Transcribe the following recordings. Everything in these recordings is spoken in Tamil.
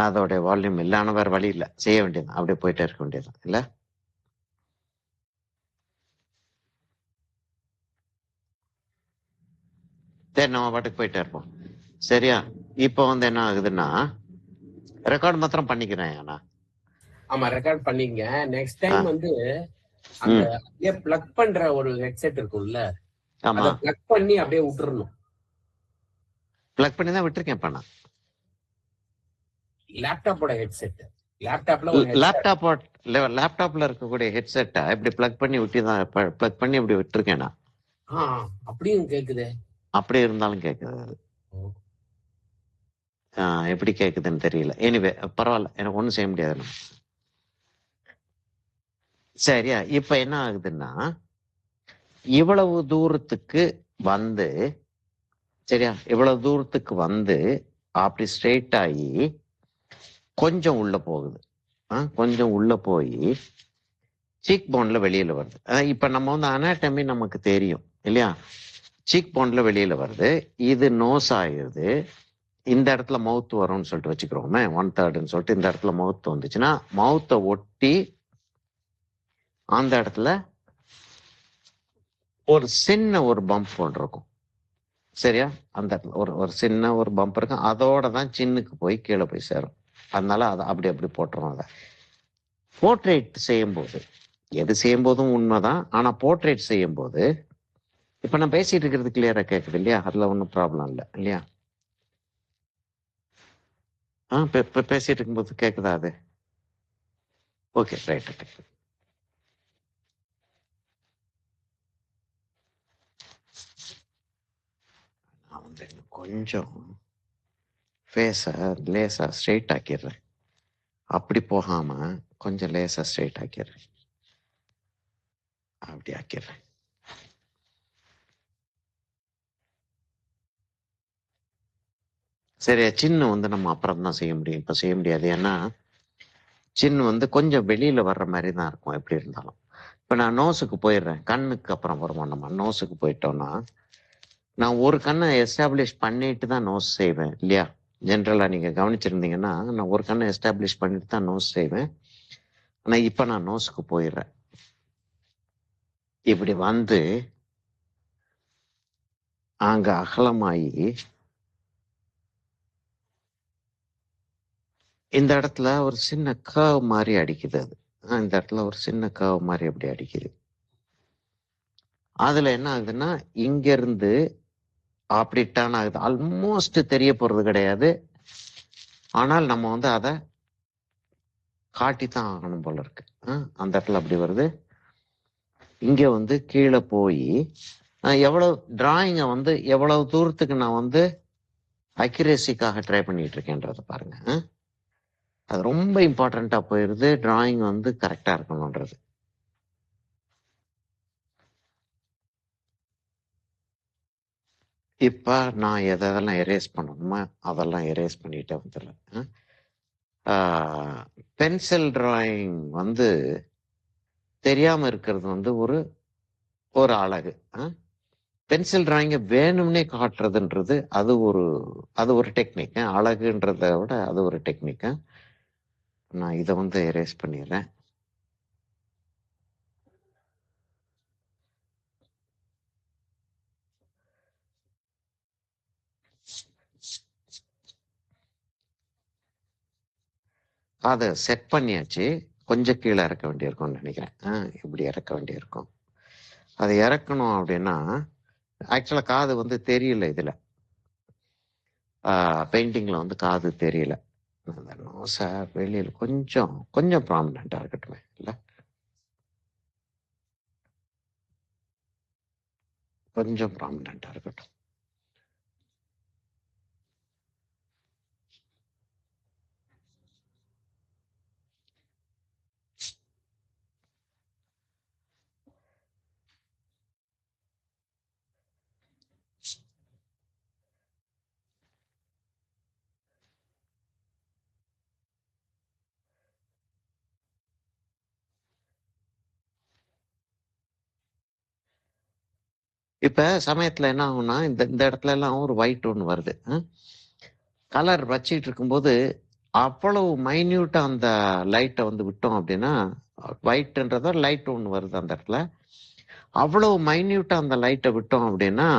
அதோடைய வால்யூம் இல்லை. ஆனால் வேறு வழி இல்லை, செய்ய வேண்டியது, அப்படியே போயிட்டே இருக்க வேண்டியது இல்லை. சரி, நம்ம பாட்டுக்கு போயிட்டே இருப்போம். சரியா? இப்போ வந்து என்ன ஆகுதுன்னா, ரெக்கார்ட் மாத்திரம் பண்ணிக்கிறேன். ஆனா ஆமா, ரெக்கார்ட் பண்ணீங்க. நெக்ஸ்ட் டைம் வந்து அந்த அப்படியே பிளக் பண்ற ஒரு ஹெட்செட் இருக்கும்ல, அத பிளக் பண்ணி அப்படியே விட்டுறணும். பிளக் பண்ணி தான் விட்டுருக்கேன். இப்ப நான் லேப்டாப்போட ஹெட்செட், லேப்டாப்ல இருக்கக்கூடிய ஹெட்செட்டை இப்படி பிளக் பண்ணி விட்டு தான் பிளக் பண்ணி இப்படி விட்டுருக்கேன் நான். அப்படியும் கேக்குது. அப்படி இருந்தாலும் கேக்குது அது. எப்படி கேக்குதுன்னு தெரியல. எனிவே பரவாயில்ல, எனக்கு ஒண்ணும் செய்ய முடியாது. சரியா? இப்ப என்ன ஆகுதுன்னா, இவ்வளவு தூரத்துக்கு வந்து, சரியா, இவ்வளவு தூரத்துக்கு வந்து அப்படி ஸ்ட்ரெயிட் ஆகி கொஞ்சம் உள்ள போகுது. கொஞ்சம் உள்ள போய் சீக் போன்ல வெளியில வருது. இப்ப நம்ம வந்து அனாட்டமி நமக்கு தெரியும் இல்லையா? சீக் போன்ல வெளியில வருது. இது நோஸ் ஆயிடுது. இந்த இடத்துல மவுத் வரும்னு சொல்லிட்டு வச்சுக்கிறோமே, 1/3 சொல்லிட்டு இந்த இடத்துல மவுத் வந்துச்சுன்னா, மவுத்தை ஒட்டி அந்த இடத்துல ஒரு சின்ன ஒரு பம்ப் ஒன்று இருக்கும். சரியா? அந்த இடத்துல ஒரு சின்ன ஒரு பம்ப் இருக்கும். அதோட தான் சின்னுக்கு போய் கீழே போய் சேரும். அதனால அதை அப்படி போட்டுரும். அதை போர்ட்ரேட் செய்யும்போது, எது செய்யும் போதும் உண்மைதான். ஆனா போர்ட்ரேட் செய்யும் போது, இப்ப நான் பேசிட்டு இருக்கிறது கிளியரா கேட்குது இல்லையா? அதுல ஒன்றும் ப்ராப்ளம் இல்லை இல்லையா? பேசிட்டு இருக்கும்போது கேட்குதா அது? Okay, right. நான் வந்து கொஞ்சம் ஃபேஸை லேசாக ஸ்ட்ரெயிட் ஆக்கிடுறேன். அப்படி போகாம கொஞ்சம் லேசாக ஸ்ட்ரெயிட் ஆக்கிடுறேன். அப்படி ஆக்கிடுறேன். சரி, சின்ன வந்து நம்ம அப்புறம் தான் செய்ய முடியும், இப்போ செய்ய முடியாது. ஏன்னா சின்ன வந்து கொஞ்சம் வெளியில வர்ற மாதிரி தான் இருக்கும் எப்படி இருந்தாலும். இப்போ நான் நோஸுக்கு போயிடுறேன். கண்ணுக்கு அப்புறம் வருவோம். நம்ம நோஸுக்கு போயிட்டோம்னா, நான் ஒரு கண்ணை எஸ்டாப்ளிஷ் பண்ணிட்டு தான் நோஸ் செய்வேன் இல்லையா? ஜென்ரலாக நீங்கள் கவனிச்சிருந்தீங்கன்னா, நான் ஒரு கண்ணை எஸ்டாப்ளிஷ் பண்ணிட்டு தான் நோஸ் செய்வேன். ஆனால் இப்போ நான் நோஸுக்கு போயிடுறேன். இப்படி வந்து அங்கே அகலமாகி இந்த இடத்துல ஒரு சின்ன கர்வ் மாதிரி அடிக்குது. அது இந்த இடத்துல ஒரு சின்ன கர்வ் மாதிரி அப்படி அடிக்குது. அதுல என்ன ஆகுதுன்னா, இங்க இருந்து அப்படி டர்ன் ஆகுது. ஆல்மோஸ்ட் தெரிய போறது கிடையாது. ஆனால் நம்ம வந்து அதை காட்டித்தான் ஆகணும் போல இருக்கு. அந்த இடத்துல அப்படி வருது. இங்க வந்து கீழே போய் எவ்வளவு டிராயிங்கை வந்து எவ்வளவு தூரத்துக்கு நான் வந்து அக்யூரேசிக்காக ட்ரை பண்ணிட்டு இருக்கேன்றத பாருங்க. அது ரொம்ப இம்பார்ட்டண்டா போயிருது. டிராயிங் வந்து கரெக்டா இருக்கணும்ன்றது. இப்ப நான் எதெல்லாம் எரேஸ் பண்ணணுமோ அதெல்லாம் எரேஸ் பண்ணிட்டே வந்துடுறேன். பென்சில் டிராயிங் வந்து தெரியாம இருக்கிறது வந்து ஒரு அழகு. பென்சில் டிராயிங்கை வேணும்னே காட்டுறதுன்றது அது ஒரு டெக்னிக். அழகுன்றதை விட அது ஒரு டெக்னிக். நான் இதை வந்து எரேஸ் பண்ணிடுறேன். அதை செட் பண்ணியாச்சு. கொஞ்சம் கீழே இறக்க வேண்டியிருக்கும்னு நினைக்கிறேன். இப்படி இறக்க வேண்டியிருக்கும். அதை இறக்கணும் அப்படின்னா, ஆக்சுவலாக காது வந்து தெரியல. இதில் பெயிண்டிங்கில் வந்து காது தெரியல. அந்த நோஸை வெளியில் கொஞ்சம் ப்ராமினெண்ட்டாக இருக்கட்டுமே இல்லை? கொஞ்சம் ப்ராமினெண்ட்டாக இருக்கட்டும். இப்ப சமயத்துல என்ன ஆகும்னா, இந்த இடத்துல எல்லாம் ஒரு ஒயிட் ஒன்று வருது. கலர் வச்சிட்டு இருக்கும்போது அவ்வளவு மைன்யூட்டா அந்த லைட்டை வந்து விட்டோம் அப்படின்னா, ஒயிட்ன்றத லைட் ஒன்று வருது அந்த இடத்துல. அவ்வளவு மைன்யூட்டா அந்த லைட்டை விட்டோம் அப்படின்னா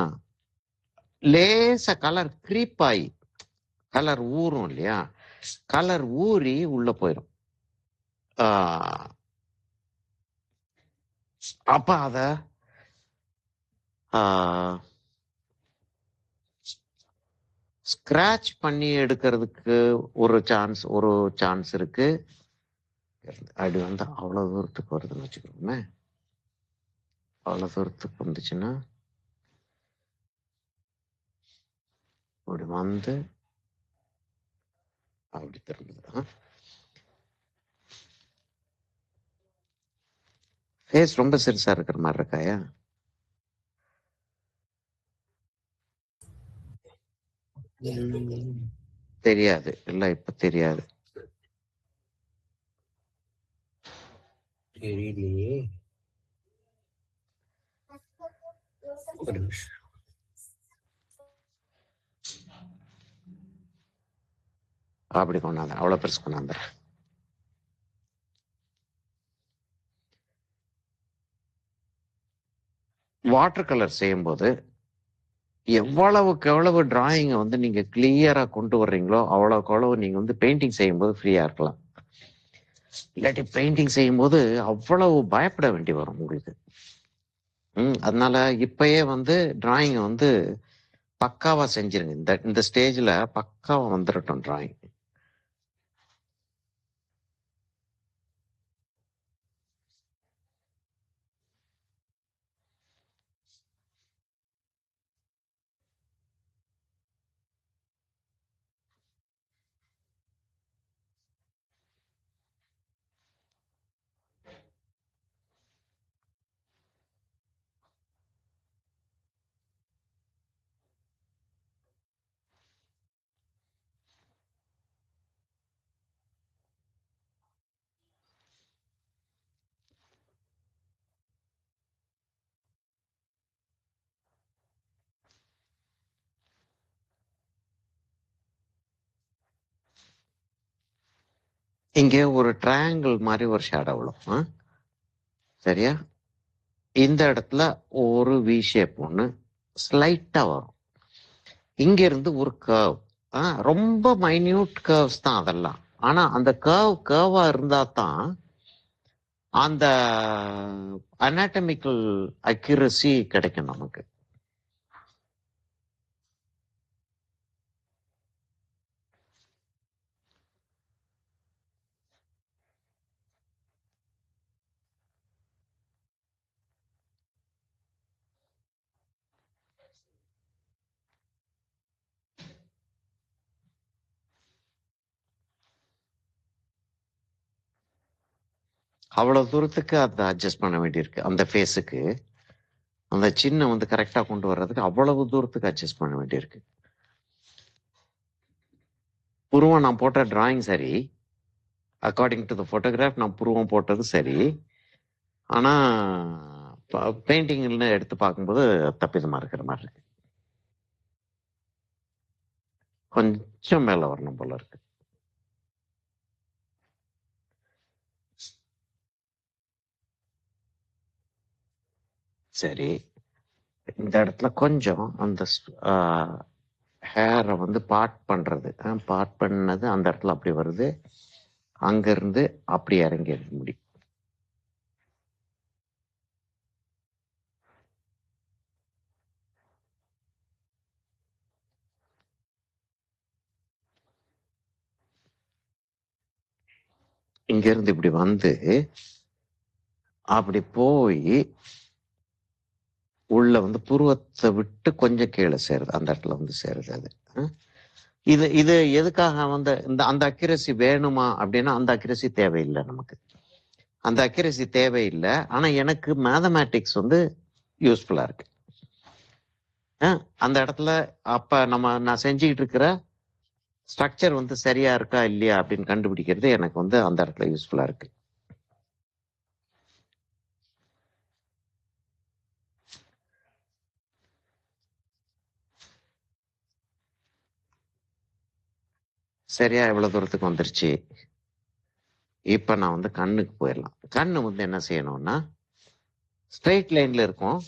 லேசா கலர் கிரீப் ஆகி கலர் ஊறும் இல்லையா, கலர் ஊறி உள்ள போயிடும். அப்ப அத ஸ்கிராச் பண்ணி எடுக்கிறதுக்கு ஒரு சான்ஸ் இருக்கு. அப்படி வந்து அவ்வளவு தூரத்துக்கு வருதுன்னு வச்சுக்கோமே, அவ்வளவு தூரத்துக்கு வந்துச்சுன்னா அப்படி வந்து அப்படி திரும்புது. ஃபேஸ் ரொம்ப சிறுசா இருக்கிற மாதிரி இருக்காயா? தெரியாது இல்ல, இப்ப தெரியாது. தெரியலையே. ஒரு நிமிஷம். அப்படி கொண்டாந்து அவ்வளவு பெருசு கொண்டாந்து வாட்டர் கலர் செய்யும்போது எவ்வளவுக்கு எவ்வளவு டிராயிங்கை வந்து நீங்க கிளியரா கொண்டு வர்றீங்களோ அவ்வளவுக்கு அவ்வளவு நீங்க வந்து பெயிண்டிங் செய்யும்போது ஃப்ரீயா இருக்கலாம். இல்லாட்டி பெயிண்டிங் செய்யும்போது அவ்வளவு பயப்பட வேண்டி வரும் உங்களுக்கு. அதனால இப்பயே வந்து டிராயிங்கை வந்து பக்காவா செஞ்சிருங்க. இந்த ஸ்டேஜ்ல பக்காவா வந்துடட்டும் டிராயிங். இங்க ஒரு ட்ரையாங்கிள் மாதிரி ஒரு ஷேடோ விழும். சரியா? இந்த இடத்துல ஒரு வி ஷேப் ஒன்று ஸ்லைட்டா வரும். இங்க இருந்து ஒரு கர்வ், ரொம்ப மைன்யூட் கர்வ்ஸ் தான் அதெல்லாம். ஆனா அந்த கர்வா இருந்தா தான் அந்த அனாட்டமிக்கல் அக்யூரசி கிடைக்கும் நமக்கு. அவ்வளவு தூரத்துக்கு அதை அட்ஜஸ்ட் பண்ண வேண்டியிருக்கு. அந்த ஃபேஸுக்கு அந்த சின்ன வந்து கரெக்டா கொண்டு வர்றதுக்கு அவ்வளவு தூரத்துக்கு அட்ஜஸ்ட் பண்ண வேண்டியிருக்கு. புருவம் நான் போட்ட டிராயிங் சரி, அக்கார்டிங் டு த போட்டோகிராஃப் நான் புருவம் போட்டது சரி. ஆனா பெயிண்டிங்ல எடுத்து பார்க்கும்போது தப்பிதமா இருக்கிற மாதிரி இருக்கு. கொஞ்சம் மேல வரணும் போல இருக்கு. சரி, இந்த இடத்துல கொஞ்சம் அந்த ஹேரை வந்து பார்ட் பண்றது, பார்ட் பண்ணது அந்த இடத்துல அப்படி வருது. அங்க இருந்து அப்படி இறங்கி இருக்க முடியும். இங்க இருந்து இப்படி வந்து அப்படி போய் உள்ள வந்து புருவத்தை விட்டு கொஞ்சம் கீழே சேருது, அந்த இடத்துல வந்து சேருது அது. இது இது எதுக்காக வந்து அந்த அக்யூரசி வேணுமா அப்படின்னா அந்த அக்யூரசி தேவையில்லை நமக்கு. அந்த அக்யூரசி தேவையில்லை. ஆனா எனக்கு மேத்தமேட்டிக்ஸ் வந்து யூஸ்ஃபுல்லா இருக்கு. அந்த இடத்துல அப்ப நான் செஞ்சுக்கிட்டு இருக்கிற ஸ்ட்ரக்சர் வந்து சரியா இருக்கா இல்லையா அப்படின்னு கண்டுபிடிக்கிறது எனக்கு வந்து அந்த இடத்துல யூஸ்ஃபுல்லா இருக்கு. சரியா இவ்வளவு தூரத்துக்கு வந்துருச்சு. இப்ப நான் வந்து கண்ணுக்கு போயிடலாம். கண்ணு வந்து என்ன செய்யணும்னா ஸ்ட்ரெயிட் லைன்ல இருக்கும்.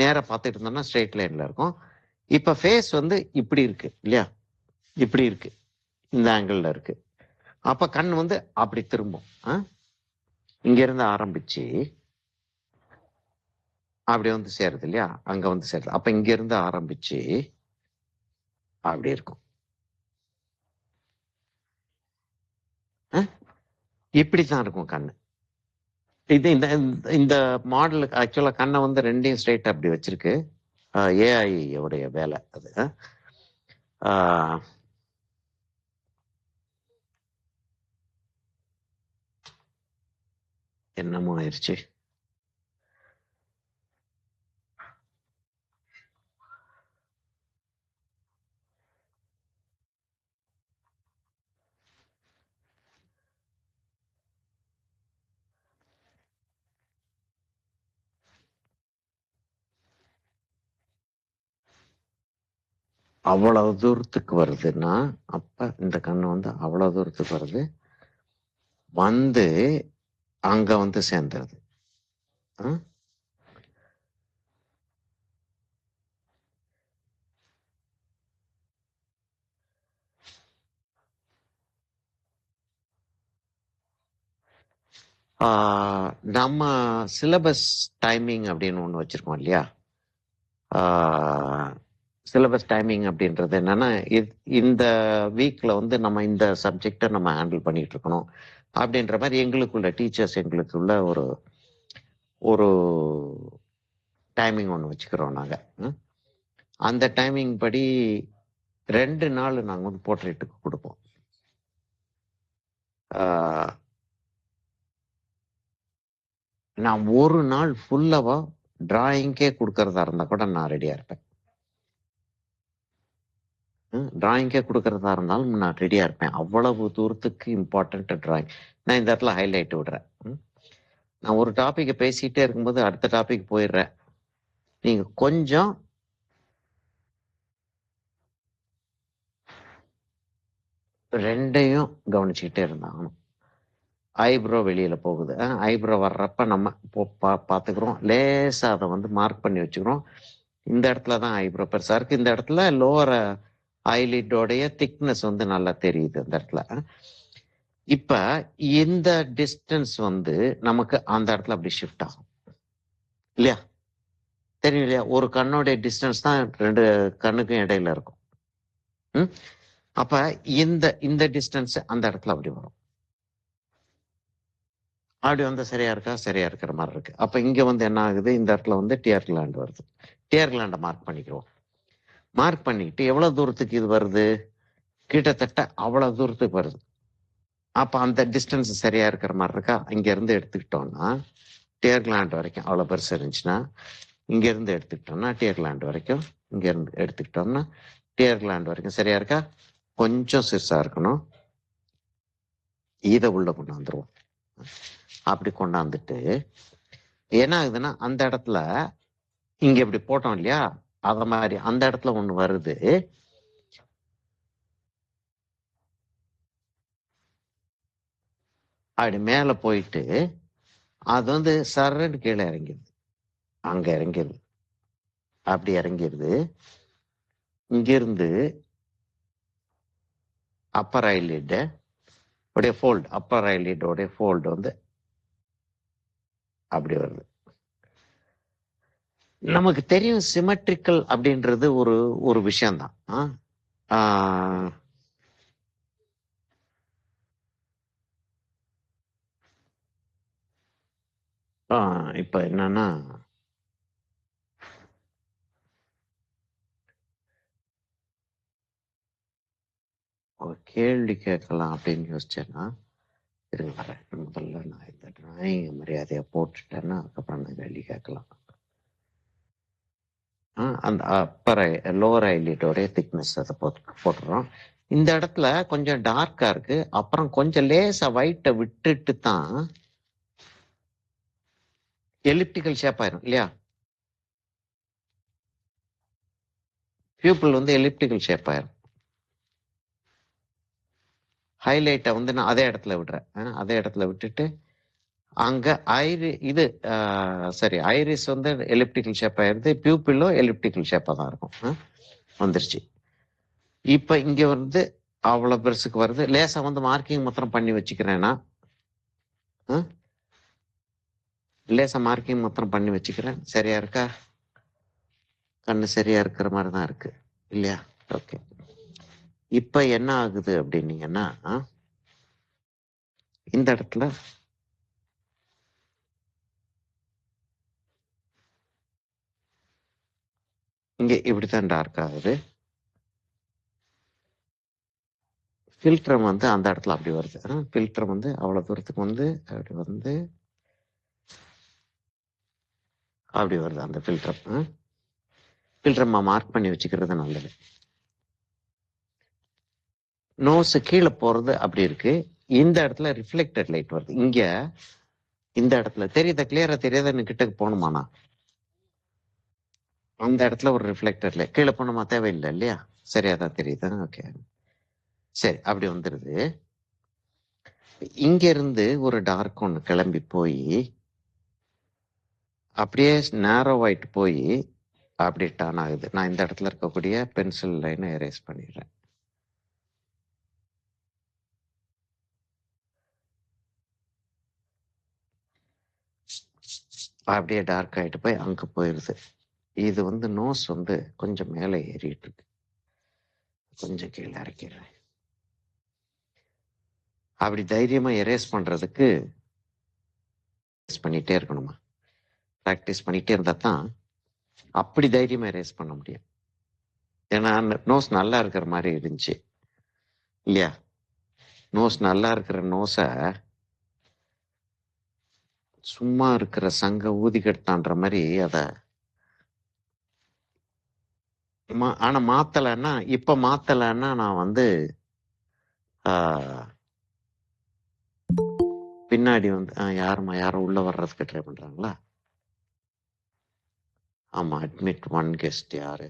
நேரா பார்த்துட்டு இருந்தோம்னா ஸ்ட்ரெயிட் லைன்ல இருக்கும். இப்ப ஃபேஸ் வந்து இப்படி இருக்கு இல்லையா, இப்படி இருக்கு, இந்த ஆங்கிள் இருக்கு. அப்ப கண் வந்து அப்படி திரும்பும். இங்க இருந்து ஆரம்பிச்சு அப்படி வந்து சேருது இல்லையா, அங்க வந்து சேருது. அப்ப இங்க இருந்து ஆரம்பிச்சு அப்படி இருக்கும். இப்படித்தான் இருக்கும் கண்ணு. இது இந்த இந்த மாடலுக்கு ஆக்சுவலா கண்ணை வந்து ரெண்டையும் ஸ்ட்ரைட் அப்படி வச்சிருக்கு. ஏஐ உடைய வேலை அது. என்னமோ ஆயிடுச்சு. அவ்வளவு தூரத்துக்கு வருதுன்னா அப்ப இந்த கண்ணு வந்து அவ்வளவு தூரத்துக்கு வருது, வந்து அங்க வந்து சேர்ந்துருது. நம்ம சிலபஸ் டைமிங் அப்படின்னு ஒன்று வச்சிருக்கோம் இல்லையா. சிலபஸ் டைமிங் அப்படின்றது என்னன்னா, இந்த வீக்ல வந்து நம்ம இந்த சப்ஜெக்டை நம்ம ஹேண்டில் பண்ணிட்டு இருக்கணும் அப்படின்ற மாதிரி எங்களுக்குள்ள டீச்சர்ஸ் எங்களுக்குள்ள ஒரு ஒரு டைமிங் ஒன்று வச்சுக்கிறோம் நாங்கள். அந்த டைமிங் படி 2 நாள் நாங்கள் வந்து போர்ட்ரேட்டுக்கு கொடுப்போம். நான் ஒரு நாள் ஃபுல்லாவா டிராயிங்கே கொடுக்கறதா இருந்தா கூட நான் ரெடியா இருப்பேன். டிராயிங்கே கொடுக்கறதா இருந்தாலும் நான் ரெடியா இருப்பேன். அவ்வளவு தூரத்துக்கு இம்பார்ட்டன்ட் டிராயிங். நான் இந்த இடத்துல ஹைலைட் விடுறேன். நான் ஒரு டாபிக் பேசிட்டே இருக்கும்போது அடுத்த டாபிக் போயிடுறேன். நீங்க கொஞ்சம் ரெண்டையும் கவனிச்சுக்கிட்டே இருந்தாகணும். ஐப்ரோ வெளியில போகுது, ஐப்ரோ வர்றப்ப நம்ம பார்த்துக்கிறோம். லேசா அதை வந்து மார்க் பண்ணி வச்சுக்கிறோம். இந்த இடத்துல தான் ஐப்ரோ பெருசா இருக்கு. இந்த இடத்துல லோவர் ஐலிட்டோடைய திக்னஸ் வந்து நல்லா தெரியுது இந்த இடத்துல. இப்ப இந்த டிஸ்டன்ஸ் வந்து நமக்கு அந்த இடத்துல அப்படி ஷிஃப்ட் ஆகும் இல்லையா, தெரியும் இல்லையா. ஒரு கண்ணோடைய டிஸ்டன்ஸ் தான் 2 கண்ணுக்கும் இடையில இருக்கும். அப்ப இந்த இந்த டிஸ்டன்ஸ் அந்த இடத்துல அப்படி வரும். அப்படி வந்து சரியா இருக்கா, சரியா இருக்கிற மாதிரி இருக்கு. அப்ப இங்க வந்து என்ன ஆகுது, இந்த இடத்துல வந்து டியர் கிளாண்ட் வருது. டியர் கிளாண்டை மார்க் பண்ணிக்கிறோம். மார்க் பண்ணிக்கிட்டு எவ்வளவு தூரத்துக்கு இது வருது, கிட்டத்தட்ட அவ்வளவு தூரத்துக்கு வருது. அப்ப அந்த டிஸ்டன்ஸ் சரியா இருக்கிற மாதிரி இருக்கா. இங்க இருந்து எடுத்துக்கிட்டோம்னா டியர் கிளாண்ட் வரைக்கும் அவ்வளவு பெருசு இருந்துச்சுன்னா, இங்க இருந்து எடுத்துக்கிட்டோம்னா டியர் கிளாண்ட் வரைக்கும், இங்க இருந்து எடுத்துக்கிட்டோம்னா டியர் கிளாண்ட் வரைக்கும் சரியா இருக்கா. கொஞ்சம் சிறுசா இருக்கணும். இதை உள்ள கொண்டாந்துருவோம். அப்படி கொண்டாந்துட்டு என்ன ஆகுதுன்னா, அந்த இடத்துல இங்க இப்படி போட்டோம் இல்லையா, அத மாதிரி அந்த இடத்துல ஒண்ணு வருது. அப்படி மேல போயிட்டு அது வந்து சரன்னு கீழே இறங்கிடுது. அங்க இறங்கிடுது. அப்படி இறங்கிடுது. இங்கிருந்து அப்பர் ஐலிட் உடைய ஃபோல்டு, அப்பர் ஐலிட் உடைய ஃபோல்டு வந்து அப்படி வருது. நமக்கு தெரியும் சிமெட்ரிக்கல் அப்படின்றது ஒரு ஒரு விஷயம்தான். இப்ப என்னன்னா, ஒரு கேள்வி கேட்கலாம் அப்படின்னு யோசிச்சேன்னா, இருங்க வரேன். முதல்ல நான் இந்த டிராயிங் மரியாதையை போட்டுட்டேன்னா அதுக்கப்புறம் நான் கேள்வி கேட்கலாம். அந்த அப்பர் லோவர் ஐலிட்டோடைய திக்னஸ் அதை போட்டுறோம். இந்த இடத்துல கொஞ்சம் டார்க்கா இருக்கு. அப்புறம் கொஞ்சம் லேசா ஒயிட்டை விட்டுட்டு தான் எலிப்டிக்கல் ஷேப் ஆயிரும் இல்லையா. பியூப்பிள் வந்து எலிப்டிக்கல் ஷேப் ஆயிரும். ஹைலைட்டை வந்து நான் அதே இடத்துல விடுறேன். அதே இடத்துல விட்டுட்டு அங்க இது சரி, ஐரிஸ் வந்து எலிப்டிக்கல் ஷேப் ஆயிருது, பியூப்பிலும் எலிப்டிக்கல் ஷேப்பா தான் இருக்கும். வந்துருச்சு. இப்ப இங்க வந்து அவ்வளவு பெருசுக்கு வருது. லேசா வந்து மார்க்கிங் மாத்திரம் பண்ணி வச்சுக்கிறேன்னா, லேசா மார்க்கிங் மாத்திரம் பண்ணி வச்சுக்கிறேன். சரியா இருக்கா? கண்ணு சரியா இருக்கிற மாதிரி தான் இருக்கு இல்லையா? ஓகே. இப்ப என்ன ஆகுது அப்படின்னீங்கன்னா, இந்த இடத்துல இங்க இப்படித்தான் டார்க் ஆகுது. ஃபில்டர் வந்து அந்த இடத்துல அப்படி வருது. ஃபில்டர் வந்து அவ்வளவு தூரத்துக்கு வந்து அப்படி வந்து அப்படி வருது. அந்த ஃபில்டர் மார்க் பண்ணி வச்சுக்கிறது நல்லது. நோஸ் கீழே போறது அப்படி இருக்கு. இந்த இடத்துல ரிஃப்ளெக்டட் லைட் வருது. இங்க இந்த இடத்துல தெரியுதா? கிளியரா தெரியாத கிட்டக்கு போகணுமாண்ணா? அந்த இடத்துல ஒரு ரிஃப்ளெக்டர் லைட் கீழே போகணுமா? தேவையில்லை இல்லையா? சரியா தான் தெரியுது. ஓகே, சரி. அப்படி வந்துருது. இங்க இருந்து ஒரு டார்க் ஒன்று கிளம்பி போய் அப்படியே நேரோ ஒயிட் போய் அப்படி டர்ன் ஆகுது. நான் இந்த இடத்துல இருக்கக்கூடிய பென்சில் லைனை எரேஸ் பண்ணிடுறேன். அப்படியே டார்க் ஆயிட்டு போய் அங்க போயிருது. இது வந்து நோஸ் வந்து கொஞ்சம் மேலே ஏறிட்டு இருக்கு. கொஞ்சம் கீழே இறக்கிறேன். அப்படி தைரியமா எரேஸ் பண்றதுக்கு பண்ணிட்டே இருக்கணுமா? ப்ராக்டிஸ் பண்ணிட்டே இருந்தா தான் அப்படி தைரியமா எரேஸ் பண்ண முடியும். ஏன்னா நோஸ் நல்லா இருக்கிற மாதிரி இருந்துச்சு இல்லையா? நோஸ் நல்லா இருக்கிற நோஸை சும்மா இருக்கிற சங்க ஊதிக்கெடுத்தான்ற மாதிரி அதை ஆனா மாத்தலைன்னா, இப்ப மாத்தலைன்னா நான் வந்து பின்னாடி வந்து யாரும் உள்ள வர்றதுக்கு ட்ரை பண்றாங்களா? ஆமா, அட்மிட் ஒன் கெஸ்ட். யாரு?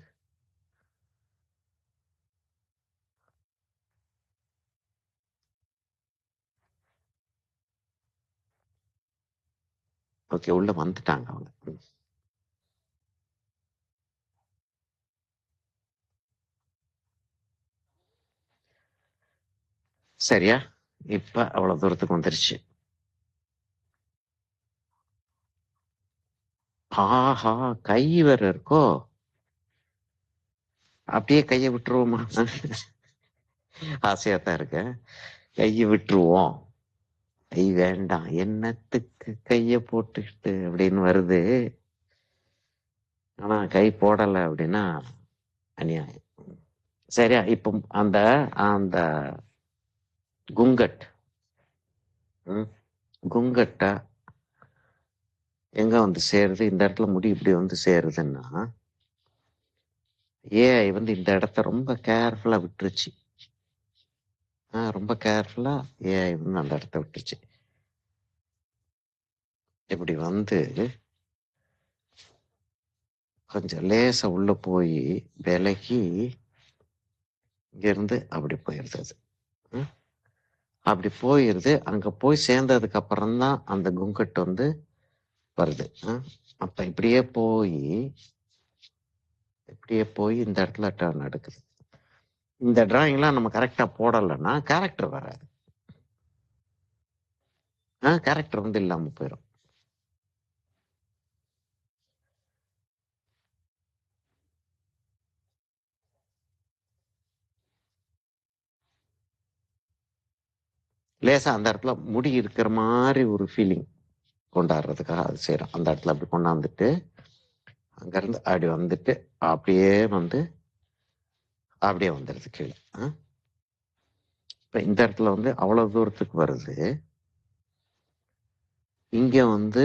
ஓகே, உள்ள வந்துட்டாங்க அவங்க. சரியா? இப்ப அவ்வளவு தூரத்துக்கு வந்துருச்சு. ஆஹா, கை வேற இருக்கோ? அப்படியே கையை விட்டுருவோமா? ஆசையா தான் இருக்க. கையை விட்டுருவோம். கை வேண்டாம், என்னத்துக்கு கைய போட்டுக்கிட்டு அப்படின்னு வருது. ஆனா கை போடல அப்படின்னா அநியாயம். சரியா? இப்போ அந்த அந்த குங்கட் குங்கட்டா எங்க வந்து சேருது? இந்த இடத்துல முடி இப்படி வந்து சேருதுன்னா ஏஐ வந்து இந்த இடத்த ரொம்ப கேர்ஃபுல்லா விட்டுருச்சு. ரொம்ப கேர்ஃபுல்லா ஏஐ வந்து அந்த இடத்த விட்டுருச்சு. இப்படி வந்து கொஞ்சம் லேசா உள்ள போய் விலகி இங்க இருந்து அப்படி போயிருது. அது அப்படி போயிருது. அங்க போய் சேர்ந்ததுக்கு அப்புறம் தான் அந்த குங்கட் வந்து வருது. அப்ப இப்படியே போய் இந்த இடத்துல டர்ன் எடுக்குது. இந்த டிராயிங்லாம் நம்ம கரெக்டா போடலைன்னா கேரக்டர் வராது. கேரக்டர் வந்து இல்லாம போயிடும். லேசா அந்த இடத்துல முடி இருக்கிற மாதிரி ஒரு ஃபீலிங் கொண்டாடுறதுக்காக அது செய்யறோம். அந்த இடத்துல அப்படி கொண்டாந்துட்டு அங்க இருந்து அப்படி வந்துட்டு அப்படியே வந்து அப்படியே வந்துடுது கீழே. இப்ப இந்த இடத்துல வந்து அவ்வளவு தூரத்துக்கு வருது. இங்க வந்து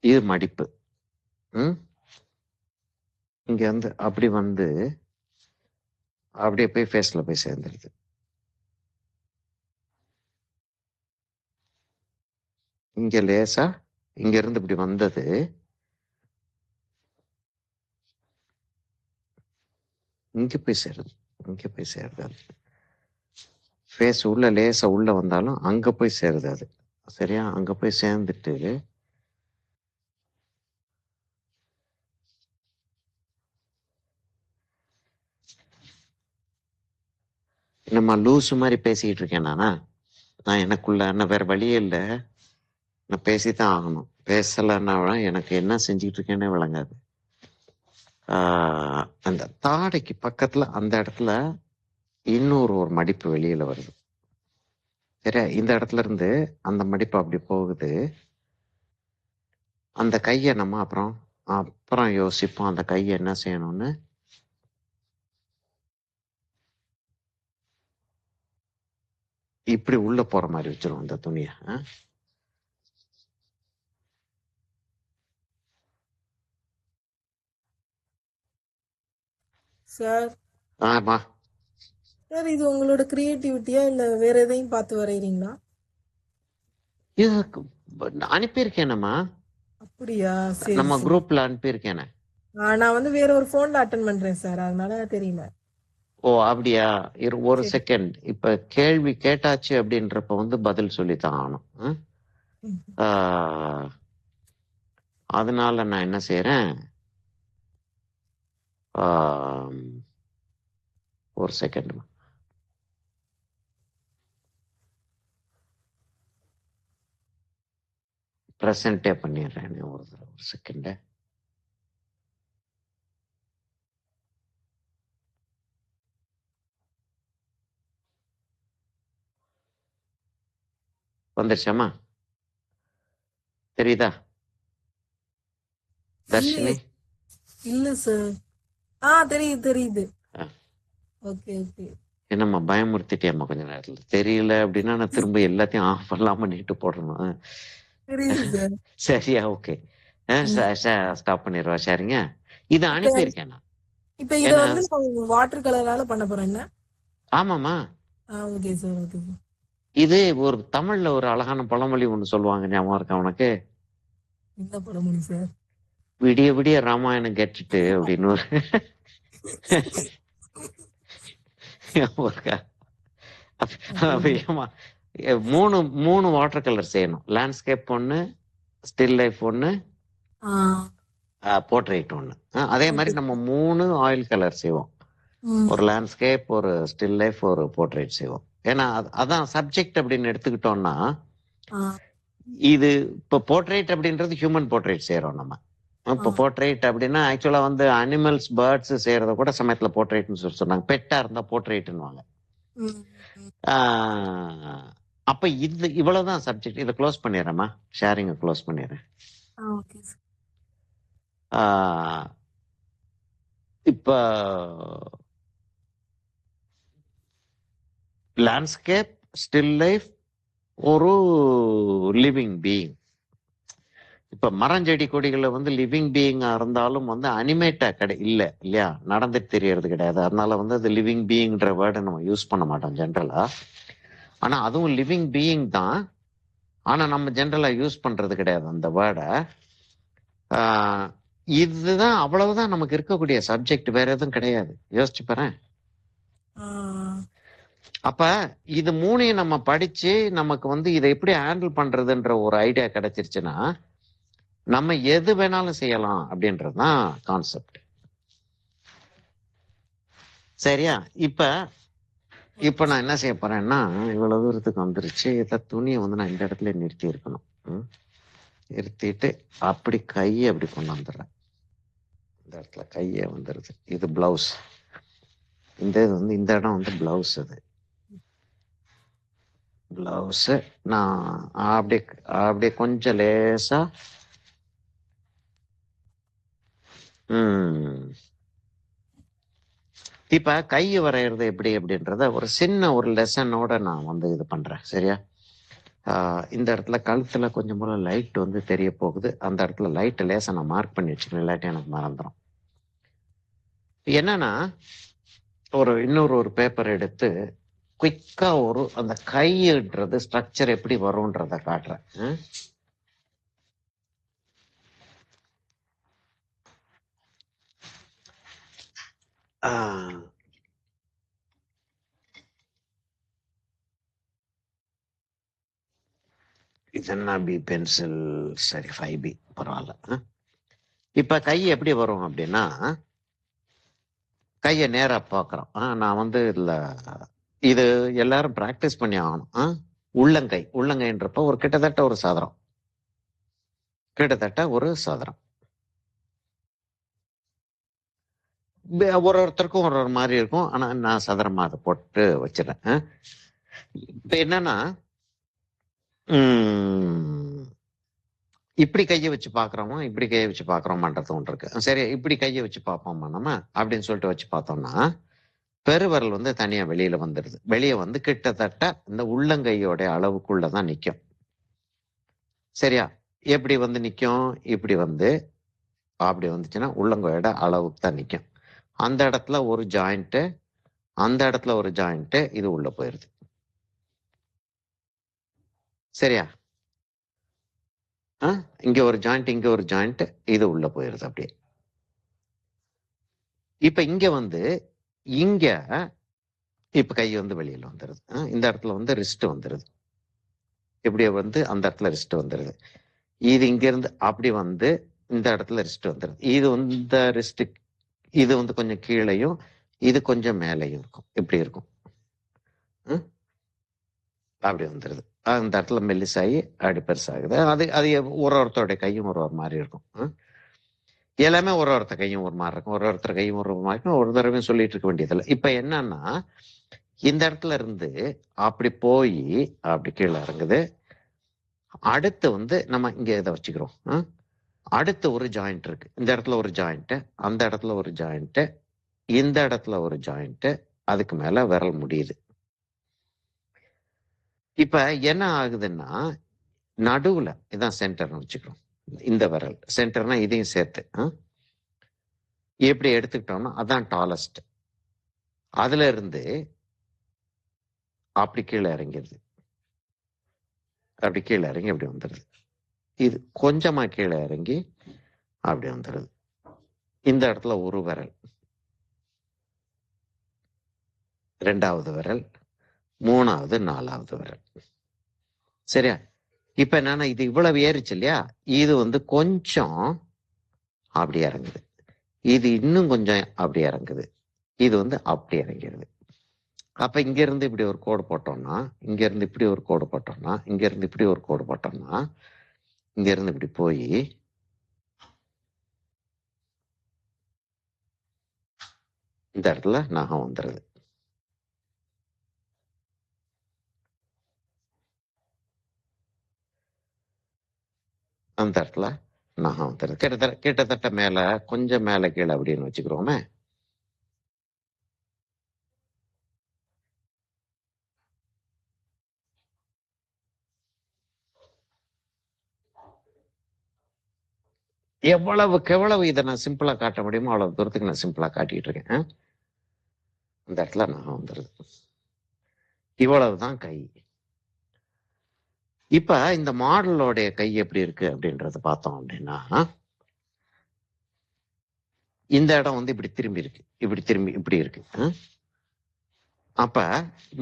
இது மடிப்பு. இங்க வந்து அப்படி வந்து அப்படியே போய் ஃபேஸ்ல போய் சேர்ந்துருது. இங்க லேசா இங்க இருந்து இப்படி வந்தது இங்க போய் சேருது. இங்க போய் சேருது அது. ஃபேஸ் உள்ள லேசா உள்ள வந்தாலும் அங்க போய் சேருது அது. சரியா? அங்க போய் சேர்ந்துட்டு என்னம்மா லூசு மாதிரி பேசிக்கிட்டு இருக்கேன் நானா? நான் எனக்குள்ள என்ன வேற வழியே இல்லை. நான் பேசித்தான் ஆகணும். பேசலைன்னா எனக்கு என்ன செஞ்சுட்டு இருக்கேன்னே விளங்காது. அந்த தாடைக்கு பக்கத்துல அந்த இடத்துல இன்னொரு மடிப்பு வெளியில வருது. சரியா? இந்த இடத்துல இருந்து அந்த மடிப்பு அப்படி போகுது. அந்த கையை நம்ம அப்புறம் அப்புறம் யோசிப்போம் அந்த கையை என்ன செய்யணும்னு. இப்படி உள்ள போற மாதிரி வச்சிரும் அந்த துணியை. சார் ஆமா சார் இது உங்களோட கிரியேட்டிவிட்டியா இல்ல வேற எதையும் பார்த்து வரைகிறீங்களா? இது அனுப்பியிருக்கேனம்மா. அப்படியா? சரி நம்ம சரி. குரூப்ல அனுப்பியிருக்கேனே. நான் வந்து வேற ஒரு போன்ல அட்டன் பண்றேன் சார், அதனால தெரியல. ஓ அப்படியா? ஒரு சரி. செகண்ட். இப்ப கேள்வி கேட்டாச்சு அப்படின்றப்ப வந்து பதில் சொல்லித்தான் ஆகணும். ம். அதனால நான் என்ன செய்யறேன், ஒரு செகண்ட் ப்ரெசென்டே பண்ணிடுறேன். ஒரு செகண்ட். வந்துருச்சாமா? தெரியுதா தர்ஷினி? இல்ல சார். தெரியுது தெரியுது. Okay okay. என்னம்மா பயமுறுத்திட்டேம்மா கொஞ்ச நேரத்துல? தெரியல அப்படின்னா நான் திரும்ப எல்லாத்தையும் ஆஃப் பண்ணலாம நீட்டு போடணும். தெரியுது சார். சரியா? ஓகே. ஸ்டாப் பண்ணிடுவா. சரிங்க. இதை இப்ப அனுப்பியிருக்கேன் நான். இப்ப இத ஏன்னா வந்து நான் வாட்டர் கலரால பண்ண போறேன் என்ன? ஆமாம்மா. Okay sir okay sir. இது ஒரு தமிழ்ல ஒரு அழகான பழமொழி ஒண்ணு சொல்லுவாங்க, ஞாபகம் இருக்கா உனக்கு? என்ன பழமொழி சார்? விடிய விடிய ராமாயணம் கேட்டுட்டு அப்படின்னு ஒரு ஞாபகம் இருக்கா? ஏம்மா, மூணு மூணு வாட்டர் கலர் செய்யணும். லேண்ட்ஸ்கேப் ஒண்ணு, ஸ்டில் லைஃப் ஒண்ணு, போர்ட்ரேட் ஒண்ணு. அதே மாதிரி நம்ம 3 ஆயில் கலர் செய்வோம். ஒரு லேண்ட்ஸ்கேப், ஒரு ஸ்டில் லைஃப், ஒரு போர்ட்ரேட் செய்வோம். ஏன்னா அதான் சப்ஜெக்ட் அப்படின்னு எடுத்துக்கிட்டோம்னா, இது இப்போ போர்ட்ரேட் அப்படின்றது ஹியூமன் போர்ட்ரேட் செய்யறோம் நம்ம. இப்போ போர்ட்ரேட் அப்படின்னா ஆக்சுவலா வந்து அனிமல்ஸ், பேர்ட்ஸ் செய்யறத கூட சமயத்துல போர்ட்ரேட்னு சொன்னாங்க. பெட்டா இருந்தா போர்ட்ரேட்னுவாங்க. அப்ப இது இவ்வளவுதான் சப்ஜெக்ட். இதை க்ளோஸ் பண்ணிடுறேம்மா. ஷேரிங்க க்ளோஸ் பண்ணிடுறேன். இப்ப லேண்ட்ஸ்கேப், ஸ்டில் லைஃப், ஒரு லிவிங் பீயிங். இப்ப மரஞ்செடி கொடிகளை வந்து லிவிங் பீயிங்கா இருந்தாலும் வந்து அனிமேட்டா இல்லையா, நடந்துட்டு தெரியறது கிடையாது. அதனால வந்து அது லிவிங் பீயிங்ன்ற வேர்டை நம்ம யூஸ் பண்ண மாட்டோம் ஜென்ரலா. ஆனா அதுவும் லிவிங் பீயிங் தான். ஆனா நம்ம ஜென்ரலா யூஸ் பண்றது கிடையாது அந்த வேர்டை. இதுதான், அவ்வளவுதான் நமக்கு இருக்கக்கூடிய சப்ஜெக்ட். வேற எதுவும் கிடையாது. யோசிச்சு பாறேன். அப்ப இது மூணையும் நம்ம படிச்சு நமக்கு வந்து இதை எப்படி ஹேண்டில் பண்றதுன்ற ஒரு ஐடியா கிடைச்சிருச்சுன்னா நம்ம எது வேணாலும் செய்யலாம் அப்படின்றதுதான் கான்செப்ட். சரியா? இப்ப நான் என்ன செய்ய போறேன்னா, இவ்வளவு தூரத்துக்கு வந்துருச்சு. இத துணியை வந்து நான் இந்த இடத்துல நிறுத்தி இருக்கணும். நிறுத்திட்டு அப்படி கையை அப்படி கொண்டு வந்துடுறேன். இந்த இடத்துல கையை வந்துருது. இது பிளவுஸ். இந்த இது வந்து இந்த இடம் வந்து பிளவுஸ். அது பிளவுஸ். நான் அப்படியே அப்படியே கொஞ்சம் லேசா இப்ப கை வரைகிறது எப்படி அப்படின்றத ஒரு சின்ன ஒரு லெசனோட நான் வந்து இது பண்றேன். சரியா? இந்த இடத்துல கழுத்துல கொஞ்சம் போல லைட் வந்து தெரிய போகுது. அந்த இடத்துல லைட் லேசா நான் மார்க் பண்ணி வச்சுக்கணும், இல்லாட்டி எனக்கு மறந்துடும். என்னன்னா இன்னொரு பேப்பர் எடுத்து குயிக்கா அந்த கைன்றது ஸ்ட்ரக்சர் எப்படி வரும்ன்றத காட்டுறேன். இது என்ன பி பென்சில், சரி 5B பரவாயில்ல. இப்ப கை எப்படி வரும் அப்படின்னா, கையை நேரா பார்க்கறோம். நான் வந்து இதுல இது எல்லாரும் பிராக்டிஸ் பண்ணி ஆகணும். உள்ளங்கைன்றப்ப ஒரு கிட்டத்தட்ட ஒரு சதுரம், ஒரு ஒருத்தருக்கும் ஒரு ஒரு மாதிரி இருக்கும். ஆனா நான் சதுரமா அதை போட்டு வச்சிடறேன். இப்ப என்னன்னா, இப்படி கையை வச்சு பாக்குறோமா, இப்படி கையை வச்சு பாக்குறோமான்றது ஒன்று இருக்கு. சரி, இப்படி கையை வச்சு பார்ப்போமா நம்ம அப்படின்னு சொல்லிட்டு வச்சு பார்த்தோம்னா, பெருவரல் வந்து தனியா வெளியில வந்துடுது. வெளியே வந்து கிட்டத்தட்ட இந்த உள்ளங்கையோட அளவுக்குள்ளதான் நிக்கும். சரியா? எப்படி வந்து நிக்கும்? இப்படி வந்து அப்படி வந்துச்சுன்னா உள்ளங்கையோட அளவுக்கு தான் நிக்கும். அந்த இடத்துல ஒரு ஜாயிண்ட், அந்த இடத்துல ஒரு ஜாயிண்ட், இது உள்ள போயிருது. சரியா? இங்க ஒரு ஜாயிண்ட், இங்க ஒரு ஜாயிண்ட், இது உள்ள போயிருது அப்படியே. இப்ப இங்க வந்து இங்க இப்ப கை வந்து வெளியில வந்துருது. இந்த இடத்துல வந்து ரிஸ்ட் வந்துருது. இப்படியே வந்து அந்த இடத்துல ரிஸ்ட் வந்துருது. இது இங்க இருந்து அப்படி வந்து இந்த இடத்துல ரிஸ்ட் வந்துருது. இது வந்து இந்த ரிஸ்ட், இது வந்து கொஞ்சம் கீழையும் இது கொஞ்சம் மேலையும் இருக்கும். இப்படி இருக்கும். அப்படி வந்துருது. அந்த இடத்துல மெல்லிசாயி அப்படி பெருசாகுது. அது அது ஒருத்தருடைய கையும் ஒரு மாதிரி இருக்கும். எல்லாமே ஒருத்த கையும் ஒரு மாதிரி இருக்கும். ஒருத்தர் கையும் ஒரு மாதிரி இருக்கும். ஒரு தடவையும் சொல்லிட்டு இருக்க வேண்டியதில்லை. இப்ப என்னன்னா, இந்த இடத்துல இருந்து அப்படி போய் அப்படி கீழே இறங்குது. அடுத்து வந்து நம்ம இங்க இதை வச்சுக்கிறோம். அடுத்து ஒரு ஜாயிண்ட் இருக்கு. இந்த இடத்துல ஒரு ஜாயிண்ட், அந்த இடத்துல ஒரு ஜாயிண்ட், இந்த இடத்துல ஒரு ஜாயிண்ட், அதுக்கு மேல விரல் முடியுது. இப்ப என்ன ஆகுதுன்னா, நடுவுல இதான் சென்டர்னு வச்சுக்கிறோம். இந்த விரல் சென்டர்னா இதையும் சேர்த்து எப்படி எடுத்துக்கிட்டோம்னா அதான் டாலஸ்ட். அதுல இருந்து அப்படி கீழே இறங்கிடுது. அப்படி கீழே இறங்கி அப்படி வந்துடுது. இது கொஞ்சமா கீழே இறங்கி அப்படி வந்துடுது. இந்த இடத்துல ஒரு விரல், ரெண்டாவது விரல், மூணாவது, நாலாவது விரல். சரியா? இப்ப என்னன்னா, இது இவ்வளவு ஏறிச்சு இல்லையா, இது வந்து கொஞ்சம் அப்படி இறங்குது. இது இன்னும் கொஞ்சம் அப்படி இறங்குது. இது வந்து அப்படி இறங்கிடுது. அப்ப இங்க இருந்து இப்படி ஒரு கோடு போட்டோம்னா, இங்க இருந்து இப்படி ஒரு கோடு போட்டோம்னா, இங்க இருந்து இப்படி ஒரு கோடு போட்டோம்னா, இங்க இருந்து இப்படி போய் இந்த இடத்துல நகம் வந்துடுது. அந்த இடத்துல நகம் வந்துடுது. கிட்டத்தட்ட மேல கொஞ்சம் மேல கீழே அப்படின்னு வச்சுக்கிறோமே. எவ்வளவுக்கு எவ்வளவு இதை நான் சிம்பிளா காட்ட முடியுமோ அவ்வளவு தூரத்துக்கு நான் சிம்பிளா காட்டிட்டு இருக்கேன். அந்த இடத்துல நகம் வந்துடுது. இவ்வளவுதான் கை. இப்ப இந்த மாடலோடைய கை எப்படி இருக்கு அப்படின்றத பார்த்தோம் அப்படின்னா, இந்த இடம் வந்து இப்படி திரும்பி இருக்கு, இப்படி திரும்பி இப்படி இருக்கு. அப்ப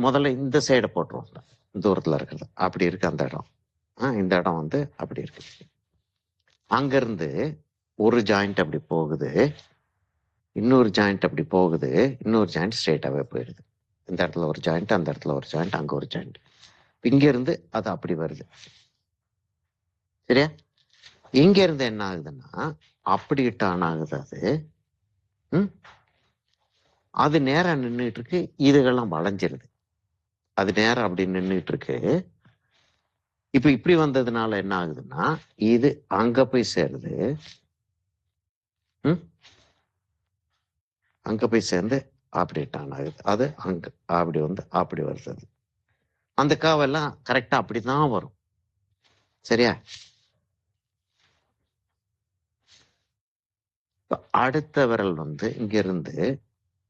முதல்ல இந்த சைடை போட்டுருவோம். தூரத்துல இருக்கிறது அப்படி இருக்கு அந்த இடம். இந்த இடம் வந்து அப்படி இருக்கு. அங்கிருந்து ஒரு ஜாயிண்ட் அப்படி போகுது, இன்னொரு ஜாயிண்ட் அப்படி போகுது, இன்னொரு ஜாயிண்ட் ஸ்ட்ரெயிட்டாவே போயிடுது. இந்த இடத்துல ஒரு ஜாயிண்ட், அந்த இடத்துல ஒரு ஜாயிண்ட், அங்க ஒரு ஜாயிண்ட். இங்க இருந்து அது அப்படி வருது. சரியா? இங்க இருந்து என்ன ஆகுதுன்னா, அப்படி டர்ன் ஆகுது. அது நேரா நின்றுட்டு இருக்கு. இதுகெல்லாம் வளைஞ்சிருது. அது நேரம் அப்படி நின்றுட்டு இருக்கு. இப்ப இப்படி வந்ததுனால என்ன ஆகுதுன்னா, இது அங்க போய் சேருது. அங்க போய் சேர்ந்து அப்படி டர்ன் ஆகுது. அது அங்க அப்படி வந்து அப்படி வருது. அந்த காவெல்லாம் கரெக்டா அப்படிதான் வரும். சரியா? அடுத்த விரல் வந்து இங்க இருந்து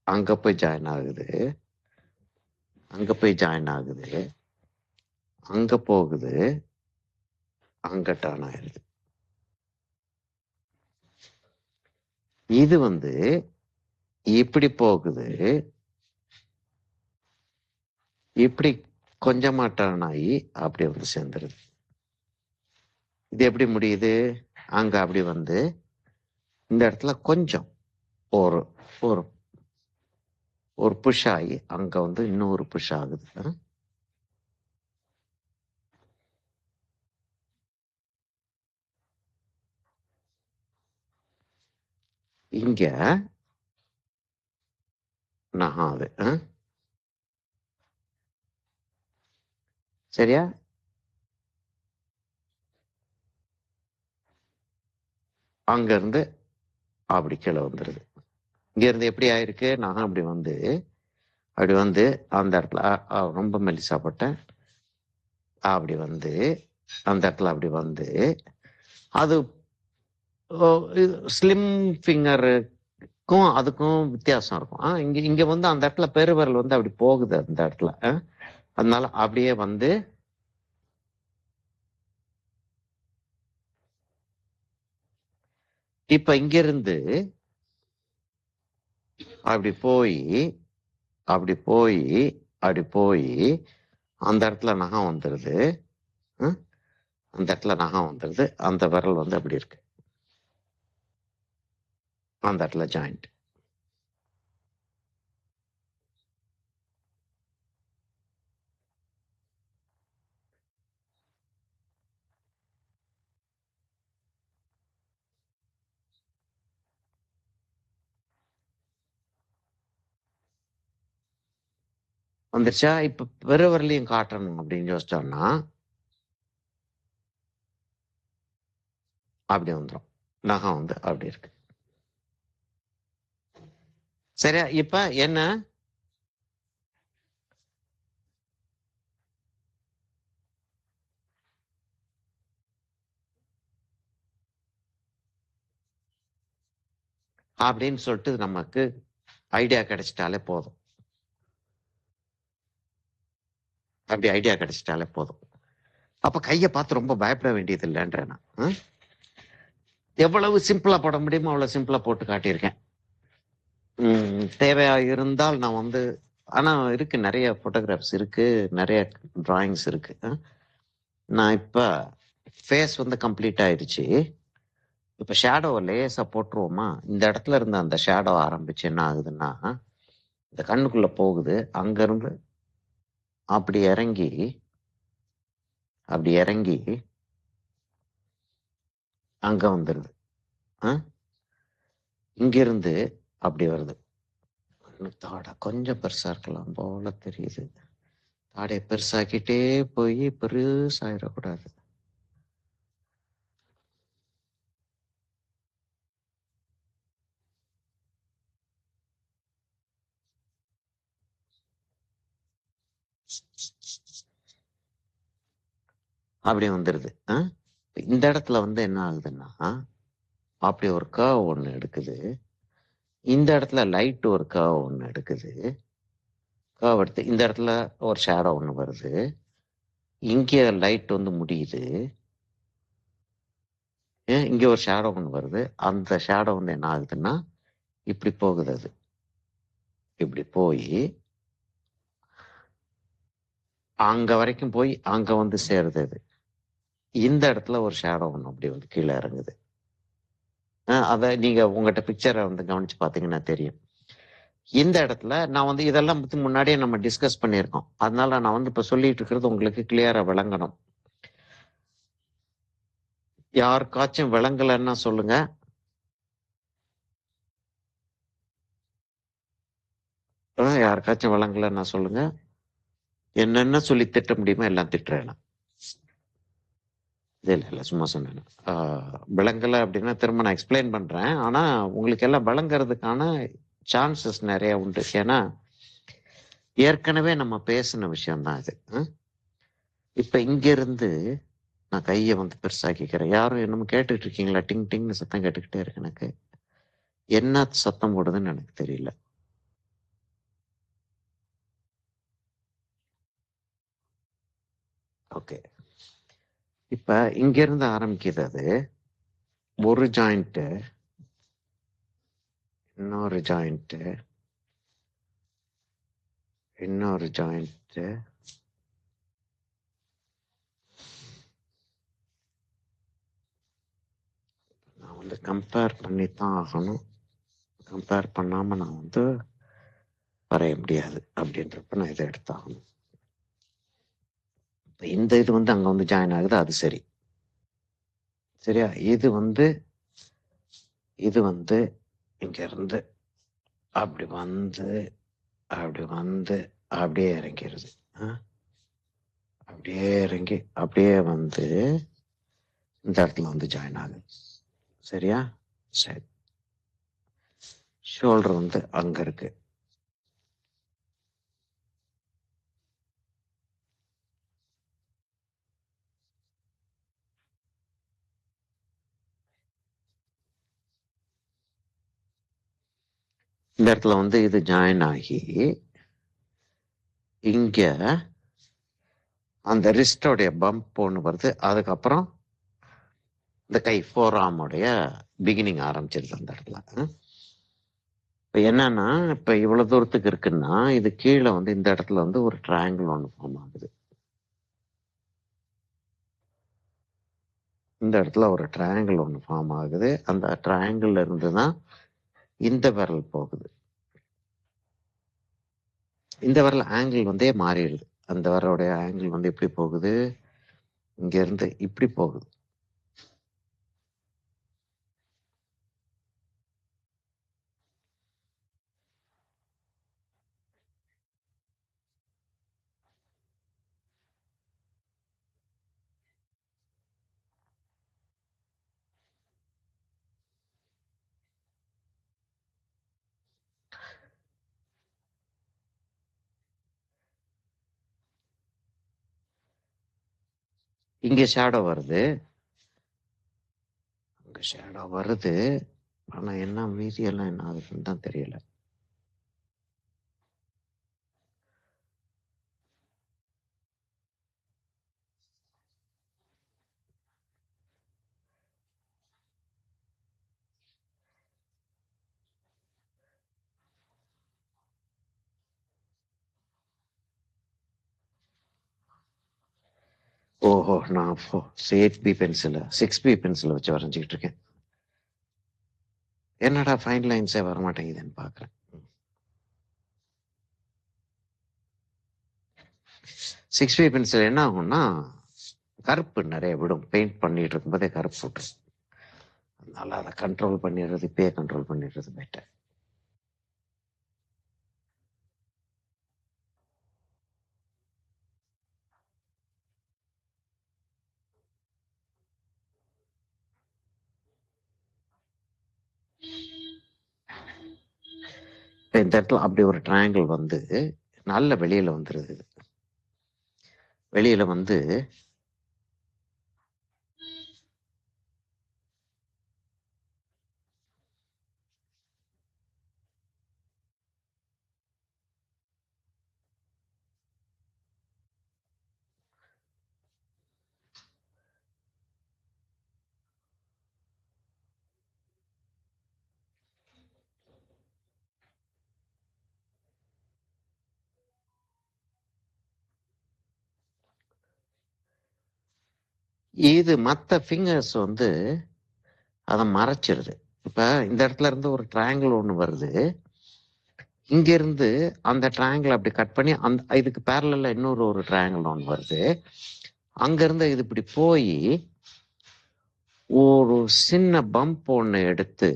அங்க போய் ஜாயின் ஆகுது, அங்க போய் ஜாயின் ஆகுது, அங்க போகுது, அங்க டர்ன் ஆயிருது. இது வந்து இப்படி போகுது, இப்படி கொஞ்சமா டர்ன் ஆகி அப்படி வந்து சேர்ந்துருது. இது எப்படி முடியுது? அங்க அப்படி வந்து இந்த இடத்துல கொஞ்சம் ஒரு ஒரு ஒரு புஷ் ஆகி அங்க வந்து இன்னொரு புஷ் ஆகுது. இங்க நகாது. சரியா? அங்க இருந்து அப்படி கீழே வந்துருது. இங்க இருந்து எப்படி ஆயிருக்கு? நகம் அப்படி வந்து அந்த இடத்துல ரொம்ப மெல்லிசாப்பட்டேன். அப்படி வந்து அந்த இடத்துல அப்படி வந்து அது ஸ்லிம் ஃபிங்கருக்கும் அதுக்கும் வித்தியாசம் இருக்கும். இங்க இங்க வந்து அந்த இடத்துல பெருவிரல் வந்து அப்படி போகுது அந்த இடத்துல. அதனால அப்படியே வந்து இப்ப இங்கிருந்து அப்படி போய் அப்படி போய் அப்படி போய் அந்த இடத்துல நகம் வந்துருது. அந்த இடத்துல நகம் வந்துருது. அந்த விரல் வந்து அப்படி இருக்கு. அந்த இடத்துல ஜாயிண்ட். வந்துருச்சா? இப்ப பெருவிரலையும் காட்டணும் அப்படின்னு யோசிச்சோம்னா அப்படி வந்துடும். நகம் வந்து அப்படி இருக்கு. சரியா? இப்ப என்ன அப்படின்னு சொல்லிட்டு நமக்கு ஐடியா கிடைச்சிட்டாலே போதும். அப்படி ஐடியா கிடைச்சிட்டாலே போதும். அப்ப கையை பார்த்து ரொம்ப பயப்பட வேண்டியது இல்லைன்றேன் நான். எவ்வளவு சிம்பிளா போட முடியுமோ அவ்வளவு சிம்பிளா போட்டு காட்டியிருக்கேன். தேவையா இருந்தால் நான் வந்து ஆனா இருக்கு, நிறைய போட்டோகிராஃப்ஸ் இருக்கு, நிறைய டிராயிங்ஸ் இருக்கு. நான் இப்ப ஃபேஸ் வந்து கம்ப்ளீட் ஆயிடுச்சு. இப்ப ஷேடோவை லேசா போட்டுருவோமா? இந்த இடத்துல இருந்து அந்த ஷேடோ ஆரம்பிச்சு என்ன ஆகுதுன்னா இந்த கண்ணுக்குள்ள போகுது. அங்க இருந்து அப்படி இறங்கி அப்படி இறங்கி அங்க வந்துருது. இங்கிருந்து அப்படி வருது. தாடை கொஞ்சம் பெருசா இருக்கலாம் போல தெரியுது. தாடையை பெருசாக்கிட்டே போய் பெருசாயிடக்கூடாது. அப்படி வந்துருது. இந்த இடத்துல வந்து என்ன ஆகுதுன்னா அப்படி ஒரு கர்வ் ஒண்ணு எடுக்குது. இந்த இடத்துல லைட் ஒரு கர்வ் ஒண்ணு எடுக்குது. கர்வ் எடுத்து இந்த இடத்துல ஒரு ஷேடோ ஒண்ணு வருது. இங்கே லைட் வந்து முடியுது. இங்க ஒரு ஷேடோ ஒண்ணு வருது. அந்த ஷேடோ வந்து என்ன ஆகுதுன்னா இப்படி போகுது. அது இப்படி போய் அங்க வரைக்கும் போய் அங்க வந்து சேருது. அது இந்த இடத்துல ஒரு ஷேடோ ஒண்ணு அப்படி வந்து கீழே இறங்குது. அத நீங்க உங்ககிட்ட பிக்சரை வந்து கவனிச்சு பாத்தீங்கன்னா தெரியும். இந்த இடத்துல நான் வந்து இதெல்லாம் பத்தி முன்னாடியே நம்ம டிஸ்கஸ் பண்ணியிருக்கோம். அதனால நான் வந்து இப்ப சொல்லிட்டு இருக்கிறது உங்களுக்கு கிளியரா விளங்கணும். யாருக்காச்சும் விளங்கலைன்னா சொல்லுங்க. யாருக்காச்சும் விளங்கலைன்னா சொல்லுங்க. என்னென்ன சொல்லி திட்ட முடியுமோ எல்லாம் திட்டுறேன். இல்ல சும்மா சொன்னேன். விளங்கலை அப்படின்னா திரும்ப நான் எக்ஸ்பிளைன் பண்றேன். ஆனா உங்களுக்கு எல்லாம் விளங்குறதுக்கான சான்சஸ் நிறைய உண்டு. ஏன்னா ஏற்கனவே நம்ம பேசின விஷயம்தான் இது. இப்ப இங்க இருந்து நான் கையை வந்து பெருசாக்கிக்கிறேன். யாரும் என்னமோ கேட்டுட்டு இருக்கீங்களா? டிங் டிங்னு சத்தம் கேட்டுக்கிட்டே இருக்கு. எனக்கு என்ன சத்தம் போடுதுன்னு எனக்கு தெரியல. ஓகே. இப்ப இங்க இருந்து ஆரம்பிக்குது. அது ஒரு ஜாயிண்ட், இன்னொரு ஜாயிண்ட், இன்னொரு ஜாயிண்ட், வந்து கம்பேர் பண்ணித்தான் ஆகணும். கம்பேர் பண்ணாம நான் வந்து வரைய முடியாது அப்படின்றப்ப நான் இதை எடுத்தாகணும். இந்த இது வந்து அங்க வந்து ஜாயின் ஆகுது, அது சரி. சரியா? இது வந்து இங்க இருந்து அப்படி வந்து அப்படியே இறங்கிருது. அப்படியே இறங்கி அப்படியே வந்து இந்த இடத்துல வந்து ஜாயின் ஆகுது. சரியா? சரி. ஷோல்டர் வந்து அங்க இருக்கு. இந்த இடத்துல வந்து இது ஜாயின் ஆகி இங்க அந்த ரிஸ்டோடைய பம்ப் ஒன்று வருது. அதுக்கப்புறம் இந்த கை ஃபோர் ஆர்முடைய பிகினிங் ஆரம்பிச்சிருது அந்த இடத்துல. இப்போ என்னன்னா, இப்போ இவ்வளவு தூரத்துக்கு இருக்குன்னா இது கீழே வந்து இந்த இடத்துல வந்து ஒரு ட்ரையாங்கிள் ஒன்று ஃபார்ம் ஆகுது. இந்த இடத்துல ஒரு ட்ரையாங்கிள் ஒன்று ஃபார்ம் ஆகுது. அந்த ட்ரையாங்கிள் இருந்து தான் இந்த விரல் போகுது. இந்த விரல் ஆங்கிள் வந்தே மாறிடுது. அந்த விரலுடைய ஆங்கிள் வந்து எப்படி போகுது, இங்க இருந்து இப்படி போகுது. இங்க ஷேடோ வருது, அங்க ஷேடோ வருது. ஆனா என்ன மீதி எல்லாம் என்ன ஆகுதுன்னு தான் தெரியல. ஓஹோ, நான் 8B பென்சில் 6B பென்சில் வச்சு வரைஞ்சிக்கிட்டு இருக்கேன். என்னடா ஃபைன் லைன்ஸே வரமாட்டேங்குதுன்னு பாக்குறேன். 6B பென்சில் என்ன ஆகும்னா கருப்பு நிறைய விடும். பெயிண்ட் பண்ணிட்டு இருக்கும்போதே கருப்பு விட்டுரும். அதனால அதை கண்ட்ரோல் பண்ணிடுறது, இப்பயே கண்ட்ரோல் பண்ணிடுறது பெட்டர். இந்த இடத்துல அப்படி ஒரு ட்ரையாங்கிள் வந்து நல்ல வெளியில வந்துருது. வெளியில வந்து இது மற்ற ஃபிங்கர்ஸ் வந்து அதை மறைச்சிருது. இப்ப இந்த இடத்துல இருந்து ஒரு ட்ரையாங்கிள் ஒன்று வருது. இங்க இருந்து அந்த ட்ரையாங்கிள் அப்படி கட் பண்ணி அந்த இதுக்கு பேரலல்ல இன்னொரு ட்ரையாங்கிள் ஒன்று வருது. அங்க இருந்து இது இப்படி போய் ஒரு சின்ன பம்ப் ஒன்று எடுத்து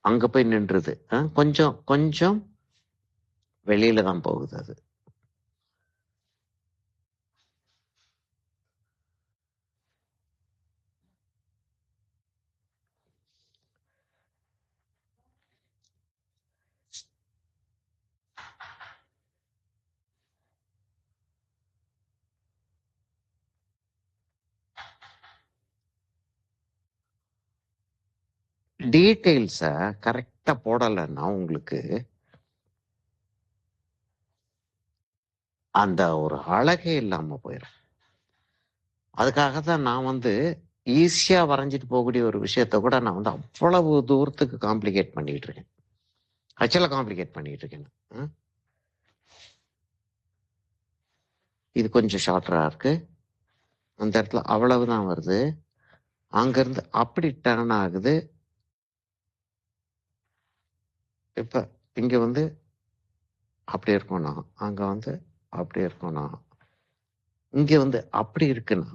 அங்க போய் நின்றுது. கொஞ்சம் கொஞ்சம் வெளியில தான் போகுது அது. டீட்டெயில்ஸை கரெக்டா போடலைன்னா உங்களுக்கு அந்த ஒரு அழகே இல்லாம போயிடும். அதுக்காக தான் நான் வந்து ஈஸியா வரைஞ்சிட்டு போகக்கூடிய ஒரு விஷயத்த கூட நான் வந்து அவ்வளவு தூரத்துக்கு காம்ப்ளிகேட் பண்ணிட்டு இருக்கேன். ஆக்சுவலா காம்ப்ளிகேட் பண்ணிட்டு இருக்கேன். இது கொஞ்சம் ஷார்ட்டரா இருக்கு. அந்த இடத்துல அவ்வளவுதான் வருது. அங்கிருந்து அப்படி டர்ன் ஆகுது. இப்ப இங்க வந்து அப்படி இருக்கும்னா, அங்க வந்து அப்படி இருக்கும்னா, இங்க வந்து அப்படி இருக்குன்னா,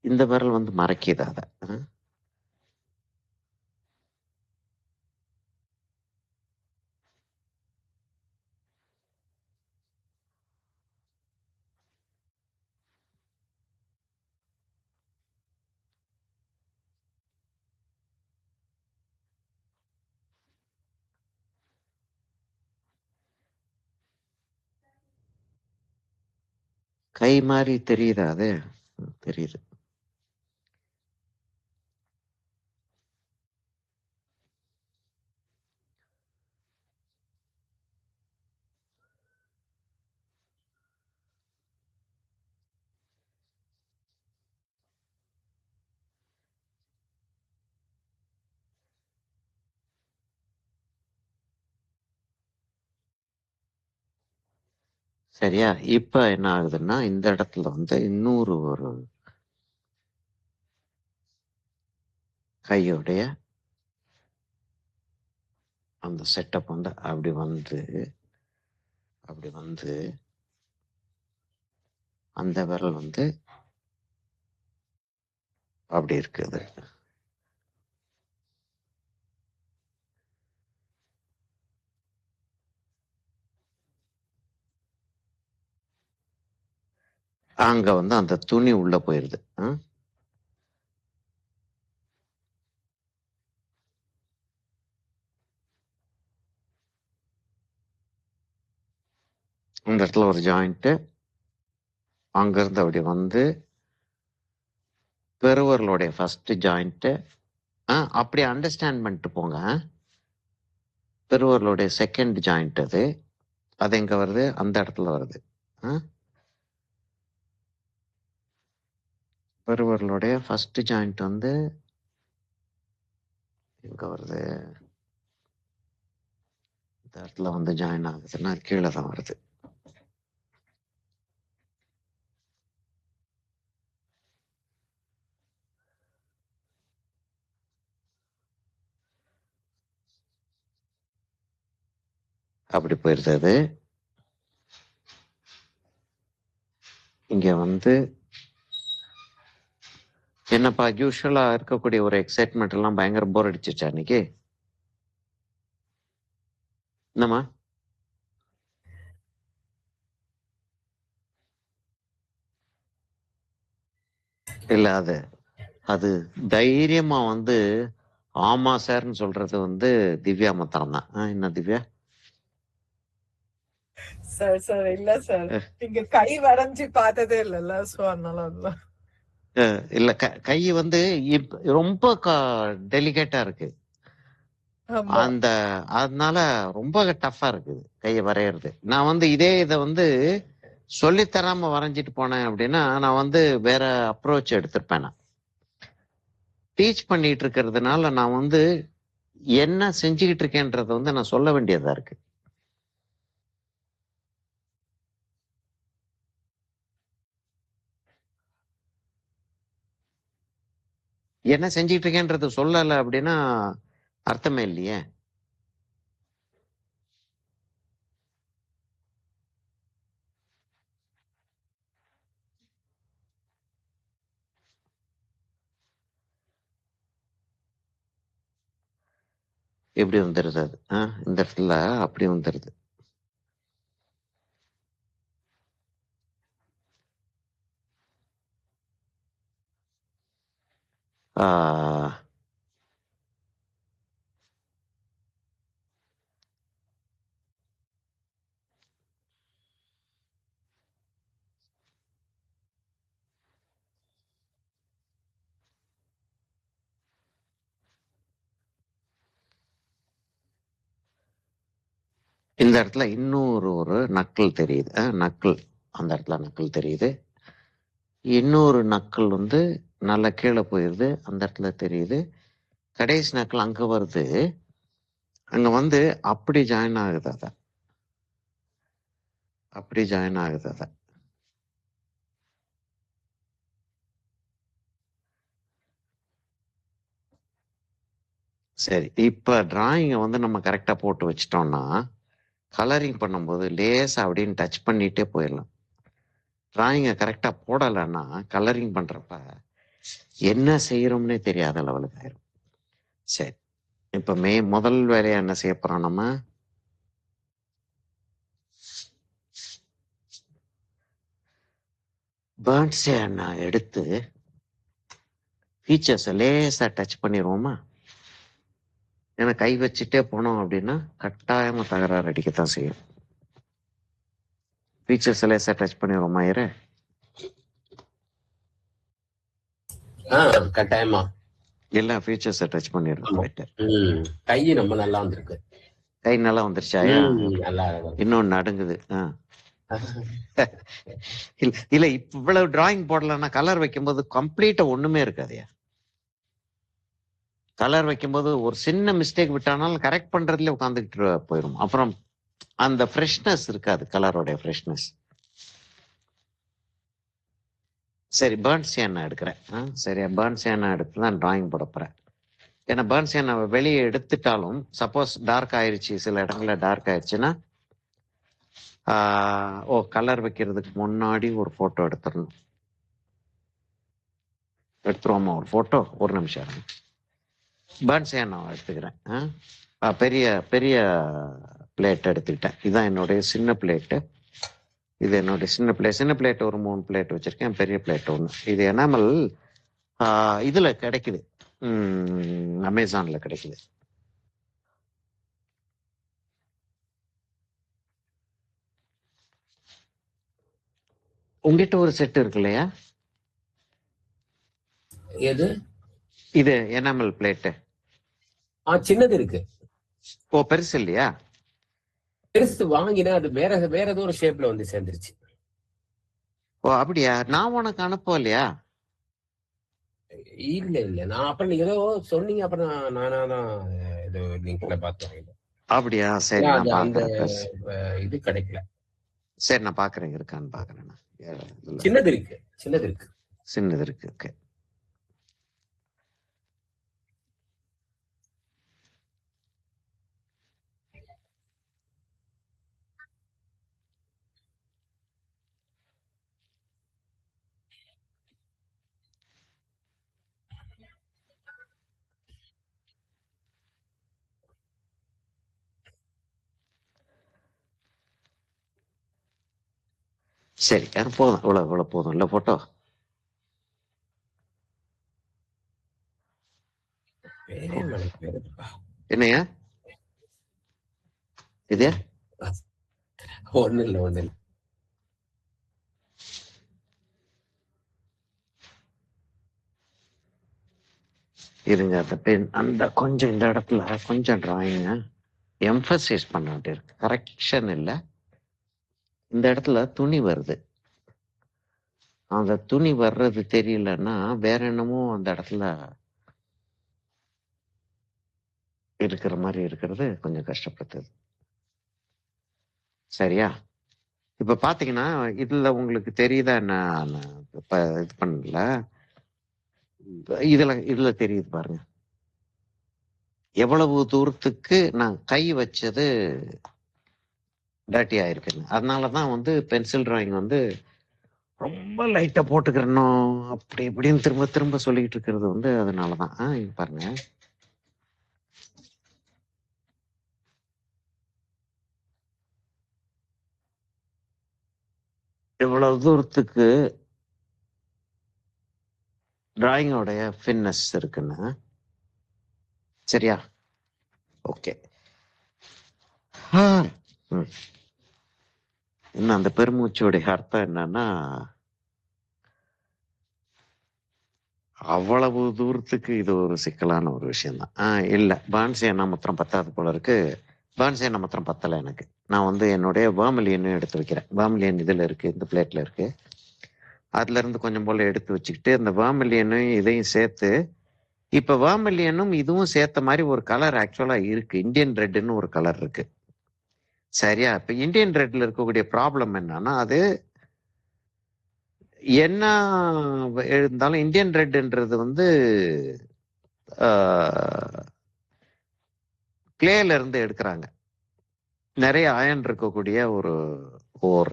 இந்த விரல் வந்து மறைக்குது அத. கை மாதிரி தெரியுதா அது? தெரியுது. சரியா? இப்ப என்ன ஆகுதுன்னா, இந்த இடத்துல வந்து இன்னொரு ஒரு கையோடைய அந்த செட்டப் வந்து அப்படி வந்து அந்த விரல் வந்து அப்படி இருக்குது. அங்க வந்து அந்த துணி உள்ள போயிருது. இந்த இடத்துல ஒரு ஜாயிண்ட், அங்கிருந்து அப்படி வந்து பெருவர்களுடைய ஃபர்ஸ்ட் ஜாயிண்ட், அப்படி அண்டர்ஸ்டாண்ட் பண்ணிட்டு போங்க. பெருவர்களுடைய செகண்ட் ஜாயிண்ட் அது எங்க வருது? அந்த இடத்துல வருது. பெருவர்களுடைய ஃபர்ஸ்ட் ஜாயிண்ட் வந்து எங்க வருது? இந்த இடத்துல வந்து ஜாயின் ஆகுதுன்னா கீழே தான் வருது. அப்படி போயிருது அது. இங்க வந்து என்னப்பா யூஸ்வலா இருக்கக்கூடிய ஒரு எக்ஸைட்மெண்ட் எல்லாம் பயங்கர போர் அடிச்சிச்சா இன்னைக்கு? என்னம்மா? இல்ல அது தைரியமா வந்து ஆமா சார்ன்னு சொல்றது வந்து திவ்யா மாத்திரம் தான். என்ன திவ்யா? சார் சார் இல்ல சார், நீங்க கை வரைஞ்சி பார்த்ததே இல்லல்ல, சோ அதனால இல்ல கை வந்து ரொம்ப டெலிகேட்டா இருக்கு. அதனால ரொம்ப டஃபா இருக்குது கையை வரையறது. நான் வந்து இதை வந்து சொல்லித்தராம வரைஞ்சிட்டு போனேன் அப்படின்னா நான் வந்து வேற அப்ரோச் எடுத்திருப்பேன். நான் டீச் பண்ணிட்டு இருக்கிறதுனால நான் வந்து என்ன செஞ்சுக்கிட்டு இருக்கேன்றத வந்து நான் சொல்ல வேண்டியதா இருக்கு. என்ன செஞ்சுக்கிட்டு இருக்கேன்றது சொல்லல அப்படின்னா அர்த்தமே இல்லையே. எப்படி வந்துருது அது? இந்த இடத்துல அப்படி வந்துருது. ஆஹ் இந்த இடத்துல இன்னொரு ஒரு நக்கல் தெரியுது. நக்கல், அந்த இடத்துல நக்கல் தெரியுது. இன்னொரு நக்கல் வந்து நல்லா கீழே போயிருது, அந்த இடத்துல தெரியுது. கடைசி நக்கல் அங்க வருது, அங்க வந்து அப்படி ஜாயின் ஆகுது. அப்படி ஜாயின் ஆகுது. சரி, இப்ப டிராயிங்கை வந்து நம்ம கரெக்டா போட்டு வச்சிட்டோம்னா கலரிங் பண்ணும்போது லேசா அப்படின்னு டச் பண்ணிட்டே போயிடலாம். டிராயிங்கை கரெக்டா போடலைன்னா கலரிங் பண்றப்ப என்ன செய்யறோம்னே தெரியாத லெவலுக்கு ஆயிரும். சரி, இப்ப முதல் வேலையா என்ன செய்ய போறோம், நம்ம பேர்ன்ஸ் எடுத்து ஃபீச்சர்ஸை லேசா டச் பண்ணிடுவோமா? ஏன்னா கை வச்சுட்டே போனோம் அப்படின்னா கட்டாயமா தகராறு அடிக்கத்தான் செய்யும். ஃபீச்சர்ஸ் லேசா டச் பண்ணிடுவோமா? கட்டாயமா எல்லா ஃபீச்சர்ஸை டச் பண்ணிடுறோம். பெட்டர். கை ரொம்ப நல்லா வந்திருக்கு. கை நல்லா வந்துருச்சாயா? நல்லா இன்னொன்னு நடுங்குது. இல்ல இவ்வளவு டிராயிங் போடலன்னா கலர் வைக்கும்போது கம்ப்ளீட்டா ஒண்ணுமே இருக்காதுயா. கலர் வைக்கும்போது ஒரு சின்ன மிஸ்டேக் விட்டானாலும் கரெக்ட் பண்றதுல உட்காந்துக்கிட்டு போயிடும். அப்புறம் அந்த ஃப்ரெஷ்னஸ் இருக்காது, கலரோடைய ஃப்ரெஷ்னஸ். சரி, பேர்ன்ஸ் என்ன எடுக்கிறேன். சரியா, பேர்ன்ஸ் என்ன எடுத்து தான் டிராயிங் போட போறேன். ஏன்னா பேர்ன்ஸ் என்ன வெளியே எடுத்துட்டாலும் சப்போஸ் டார்க் ஆயிடுச்சு, சில இடங்கள்ல டார்க் ஆயிடுச்சுன்னா கலர் வைக்கிறதுக்கு முன்னாடி ஒரு போட்டோ எடுத்துடணும். எடுத்துருவோமா ஒரு போட்டோ? ஒரு நிமிஷம். பேர்ன்ஸ் நான் எடுத்துக்கிறேன். பெரிய பெரிய பிளேட் எடுத்துக்கிட்டேன். இதுதான் என்னுடைய சின்ன பிளேட்டு. இது என்னுடைய சின்ன பிளேட் ஒரு 3 பிளேட் வச்சிருக்கேன், பெரிய பிளேட் ஒன்று. இது எனாமல் இதுல கிடைக்குது, அமேசான்ல கிடைக்குது. உங்ககிட்ட ஒரு செட் இருக்கு இல்லையா? எது? இது எனாமல் பிளேட்டு. சின்னது இருக்கு. ஓ, பெருசு இல்லையா? பெருசு வாங்கினா அது வேற வேற ஏதோ ஒரு ஷேப்ல வந்து சேர்ந்துருச்சு. ஓ அப்படியா? நான் உனக்கு அனுப்பலையா? இல்ல நான் அப்ப நீங்க ஏதோ சொன்னீங்க, அப்புறம் நானாதான் ஏதோ லிங்க்ல பார்த்தேன். அப்படியா? சரி, நான் பாக்குறேன். இது கிடைக்கல. சரி, நான் பாக்குறேன், இருக்கான்னு பாக்குறேன். சின்னது இருக்கு. சின்னது இருக்கு. ஓகே. சரி, போதும், இவ்வளவு போதும் இல்ல போட்டோ? என்னையா இது? ஒண்ணு இல்ல. இருங்க, அந்த கொஞ்சம் இந்த இடத்துல கொஞ்சம் டிராயிங்க எம்பசைஸ் பண்ண வேண்டியிருக்கு. கரெக்ஷன் இல்லை, இந்த இடத்துல துணி வருது. அந்த துணி வர்றது தெரியலன்னா வேற என்னமோ அந்த இடத்துல இருக்கிற மாதிரி இருக்கிறது கொஞ்சம் கஷ்டப்படுத்துது. சரியா? இப்ப பாத்தீங்கன்னா இதுல உங்களுக்கு தெரியுதா என்ன? இது பண்ணல, இதுல தெரியுது பாருங்க எவ்வளவு தூரத்துக்கு நான் கை வச்சது டர்ட்டி ஆயிருக்குன்னு. அதனாலதான் வந்து பென்சில் டிராயிங் வந்து ரொம்ப லைட்டா போட்டுக்கிறணும் அப்படி இப்படின்னு திரும்ப திரும்ப சொல்லிட்டு இருக்கிறது வந்து அதனாலதான். இங்க பாருங்க, இவ்வளவு தூரத்துக்கு டிராயிங்கோடைய ஃபின்னஸ் இருக்குன்னு. சரியா? ஓகே. இன்னும் அந்த பெருமூச்சோடைய அர்த்தம் என்னன்னா, அவ்வளவு தூரத்துக்கு இது ஒரு சிக்கலான ஒரு விஷயம் தான். இல்ல பான்சி என்ன மாத்திரம் பத்தாது போல இருக்கு. பேர்ன்சேனா மாத்திரம் பத்தலை எனக்கு. நான் வந்து என்னுடைய வேர்மிலியனும் எடுத்து வைக்கிறேன். வேர்மிலியன் இதில் இருக்குது, இந்த பிளேட்டில் இருக்குது. அதுலேருந்து கொஞ்சம் போல் எடுத்து வச்சுக்கிட்டு இந்த வேர்மிலியனும் இதையும் சேர்த்து, இப்போ வேர்மிலியனும் இதுவும் சேர்த்த மாதிரி ஒரு கலர் ஆக்சுவலாக இருக்குது. இந்தியன் ரெட்டுன்னு ஒரு கலர் இருக்குது. சரியா? இப்போ இந்தியன் ரெட்டில் இருக்கக்கூடிய ப்ராப்ளம் என்னன்னா, அது என்ன இருந்தாலும் இந்தியன் ரெட்ன்றது வந்து கிளேல இருந்து எடுக்கிறாங்க. நிறைய அயன் இருக்கக்கூடிய ஒரு ஓர்.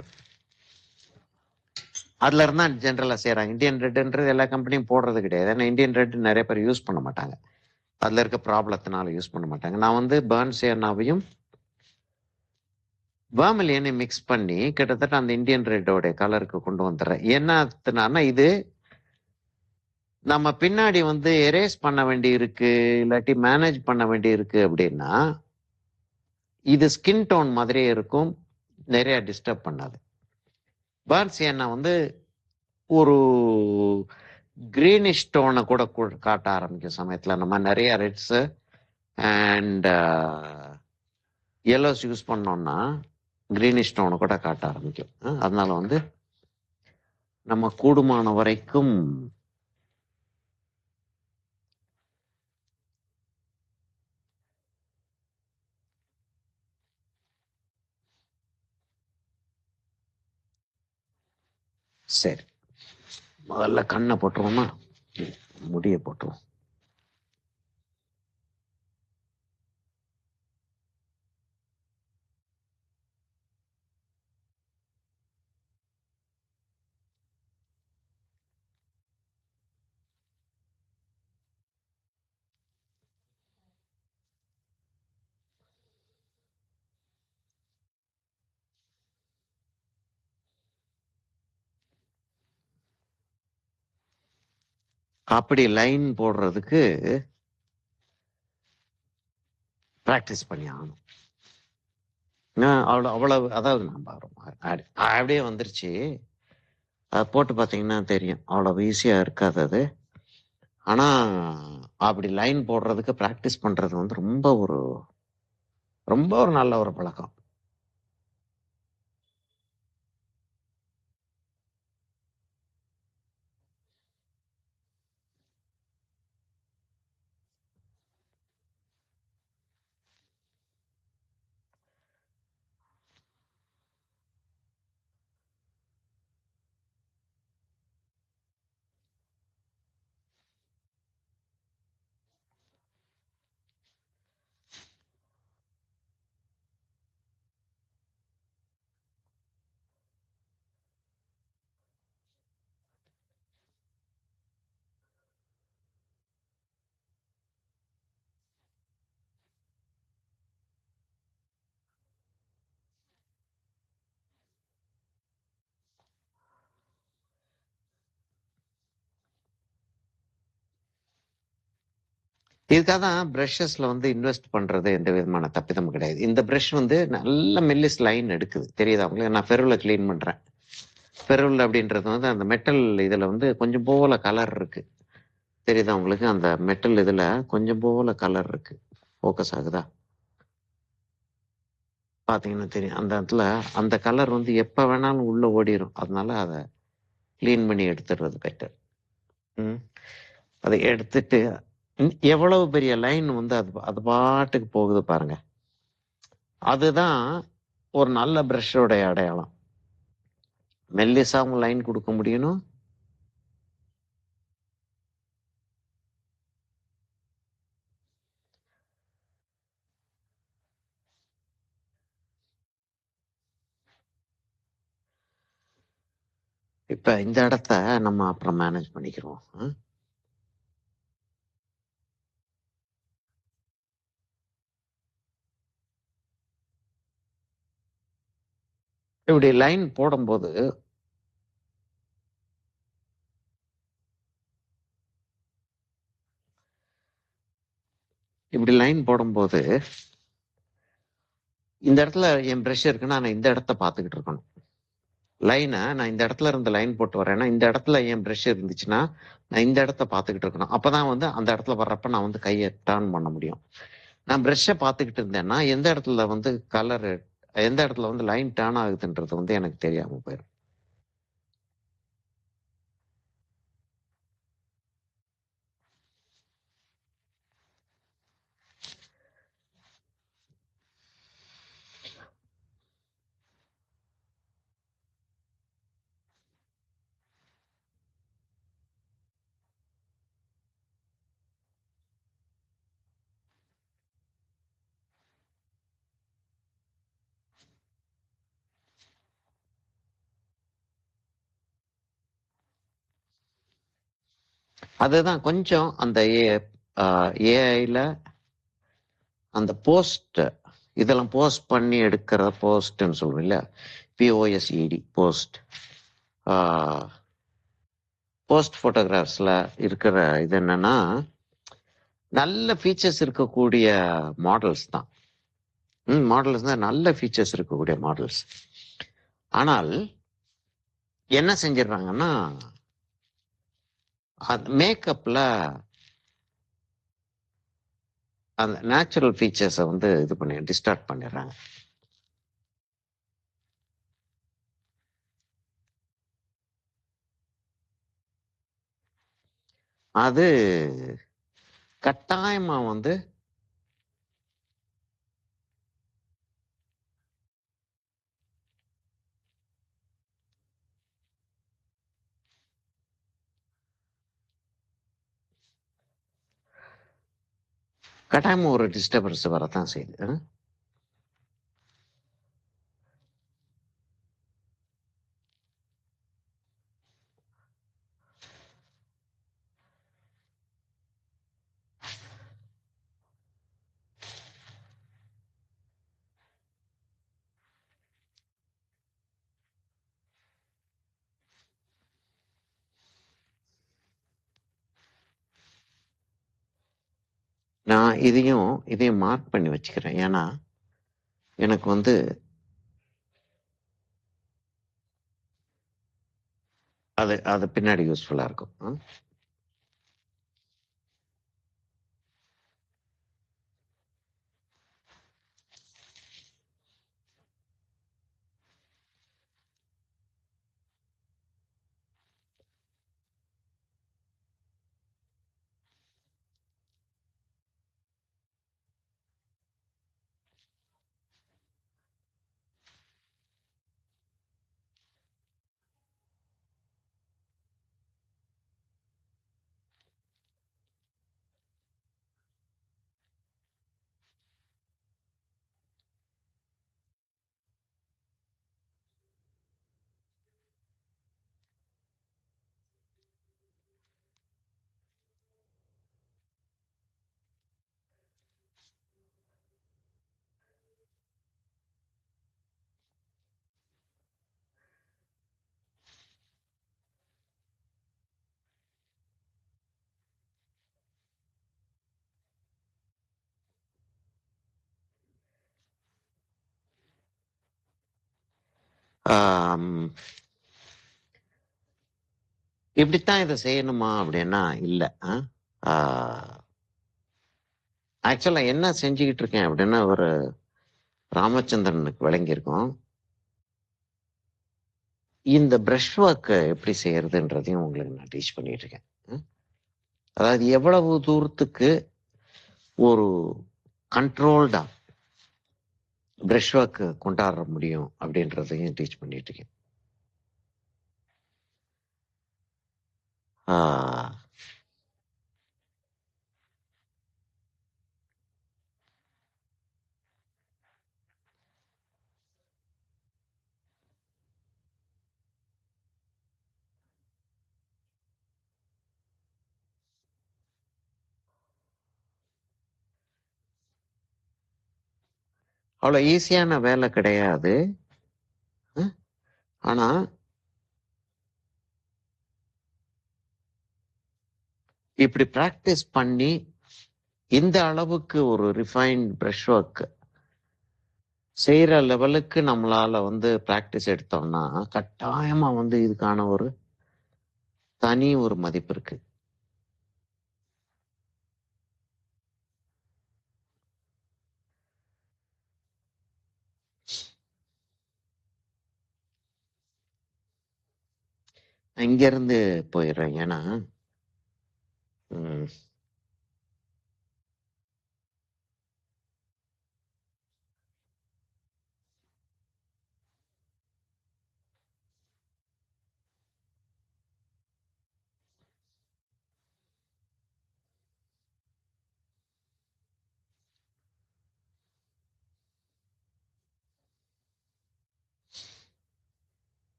அதுல இருந்தா ஜென்ரலா செய்யறாங்க. இந்தியன் ரெட்ன்றது எல்லா கம்பெனியும் போடுறது கிடையாது. ஏன்னா இந்தியன் ரெட் நிறைய பேர் யூஸ் பண்ண மாட்டாங்க. அதுல இருக்க ப்ராப்ளத்தினால யூஸ் பண்ண மாட்டாங்க. நான் வந்து பேர்ன்சேனாவையும் வேர்மிலியனையும் மிக்ஸ் பண்ணி கிட்டத்தட்ட அந்த இந்தியன் ரெட்டோடைய கலருக்கு கொண்டு வந்துடுறேன். என்னத்துனா இது நம்ம பின்னாடி வந்து எரேஸ் பண்ண வேண்டி இருக்கு, இல்லாட்டி மேனேஜ் பண்ண வேண்டி இருக்கு அப்படின்னா இது ஸ்கின் டோன் மாதிரியே இருக்கும், நிறைய டிஸ்டர்ப் பண்ணாது. பேர்ன்சேனா வந்து ஒரு கிரீனிஷ் டோனை கூட காட்ட ஆரம்பிக்கும் சமயத்தில். நம்ம நிறைய ரெட்ஸு அண்ட் எல்லோஸ் யூஸ் பண்ணோம்னா கிரீனிஷ் டோனை கூட காட்ட ஆரம்பிக்கும். அதனால வந்து நம்ம கூடுமான வரைக்கும் சரி, முதல்ல கண்ணை போட்டுருவோமா, முடிய போட்டுருவோம். அப்படி லைன் போடுறதுக்கு ப்ராக்டிஸ் பண்ணி ஆகணும். அவ்வளவு அதாவது நம்ம அப்படியே வந்துருச்சு. அதை போட்டு பார்த்தீங்கன்னா தெரியும், அவ்வளவு ஈஸியாக இருக்காது அது. ஆனால் அப்படி லைன் போடுறதுக்கு ப்ராக்டிஸ் பண்ணுறது வந்து ரொம்ப ஒரு நல்ல ஒரு பழக்கம். இதுக்காக தான் ப்ரஷஸ்ல வந்து இன்வெஸ்ட் பண்றது எந்த விதமான தப்பிதமும் கிடையாது. இந்த ப்ரஷ் வந்து நல்ல மெல்லிஸ் லைன் எடுக்குது, தெரியுதா உங்களுக்கு? நான் ஃபெருவில் கிளீன் பண்றேன். ஃபெருவில் அப்படின்றது வந்து அந்த மெட்டல் இதுல வந்து கொஞ்சம் போல கலர் இருக்கு, தெரியுதா உங்களுக்கு? அந்த மெட்டல் இதுல கொஞ்சம் போல கலர் இருக்கு. ஃபோக்கஸ் ஆகுதா? பாத்தீங்கன்னா தெரியும். அந்த இடத்துல அந்த கலர் வந்து எப்ப வேணாலும் உள்ள ஓடிரும். அதனால அதை கிளீன் பண்ணி எடுத்துடுறது பெட்டர். அதை எடுத்துட்டு எவ்வளவு பெரிய லைன் வந்து அது பாட்டுக்கு போகுது பாருங்க. அதுதான் ஒரு நல்ல பிரஷோடைய அடையாளம். மெல்லிசாவும் லைன் கொடுக்க முடியணும், இப்ப இந்த இடத்த நம்ம அப்புறம் மேனேஜ் பண்ணிக்கிறோம். இப்படி லைன் போடும்போது இந்த இடத்துல என் பிரஷ் இருக்குன்னா நான் இந்த இடத்த பார்த்துக்கிட்டு இருக்கணும். லைனை நான் இந்த இடத்துல இருந்து லைன் போட்டு வரேன்னா இந்த இடத்துல என் பிரஷ் இருந்துச்சுன்னா நான் இந்த இடத்த பார்த்துக்கிட்டு இருக்கணும். அப்பதான் வந்து அந்த இடத்துல வர்றப்ப நான் வந்து கையை டர்ன் பண்ண முடியும். நான் ப்ரஷ்ஷை பார்த்துக்கிட்டு இருந்தேன்னா எந்த இடத்துல வந்து கலர், எந்த இடத்துல வந்து லைன் டர்ன் ஆகுதுன்றது வந்து எனக்கு தெரியாம போயிடும். அதுதான் கொஞ்சம் அந்த ஏஐல அந்த போஸ்ட் இதெல்லாம் போஸ்ட் பண்ணி எடுக்கிற போஸ்ட்னு சொல்றோம் இல்ல, பிஓஎஸ்இடி போஸ்ட், போஸ்ட் போட்டோகிராஃப்ஸ்ல இருக்கிற இது என்னன்னா நல்ல ஃபீச்சர்ஸ் இருக்கக்கூடிய மாடல்ஸ் தான். மாடல்ஸ் தான் நல்ல ஃபீச்சர்ஸ் இருக்கக்கூடிய மாடல்ஸ். ஆனால் என்ன செஞ்சிடறாங்கன்னா மேக்கப்ல அந்த நேச்சுரல் ஃபீச்சர்ஸை வந்து இது பண்ணி டிஸ்டார்ட் பண்ணிடுறாங்க. அது கட்டாயமா வந்து கட்டாயமா ஒரு டிஸ்டர்பன்ஸ் வரத்தான் செய்யுது. நான் இதையும் மார்க் பண்ணி வச்சுக்கிறேன். ஏன்னா எனக்கு வந்து அது பின்னாடி யூஸ்ஃபுல்லா இருக்கும். ஆம், இப்படித்தான் இதை செய்யணுமா அப்படின்னா இல்ல. ஆக்சுவலா என்ன செஞ்சுக்கிட்டு இருக்கேன் அப்படின்னா ஒரு ராமச்சந்திரனுக்கு விளங்கியிருக்கும். இந்த பிரஷ் ஒர்க்கை எப்படி செய்யறதுன்றதையும் உங்களுக்கு நான் டீச் பண்ணிட்டு இருக்கேன். அதாவது எவ்வளவு தூரத்துக்கு ஒரு கண்ட்ரோல்டா பிரஷ் ஒர்க் கொண்டாட முடியும் அப்படின்றதையும் டீச் பண்ணிட்டு இருக்கேன். அவ்வளவு ஈஸியான வேலை கிடையாது. ஆனா இப்படி பிராக்டிஸ் பண்ணி இந்த அளவுக்கு ஒரு ரிஃபைன்ட் பிரஷ் ஒர்க் செய்யற லெவலுக்கு நம்மளால வந்து பிராக்டிஸ் எடுத்தோம்னா கட்டாயமா வந்து இதுக்கான ஒரு தனி ஒரு மதிப்பு இருக்கு. இங்க இருந்து போயிடுறேன். ஏன்னா ம்,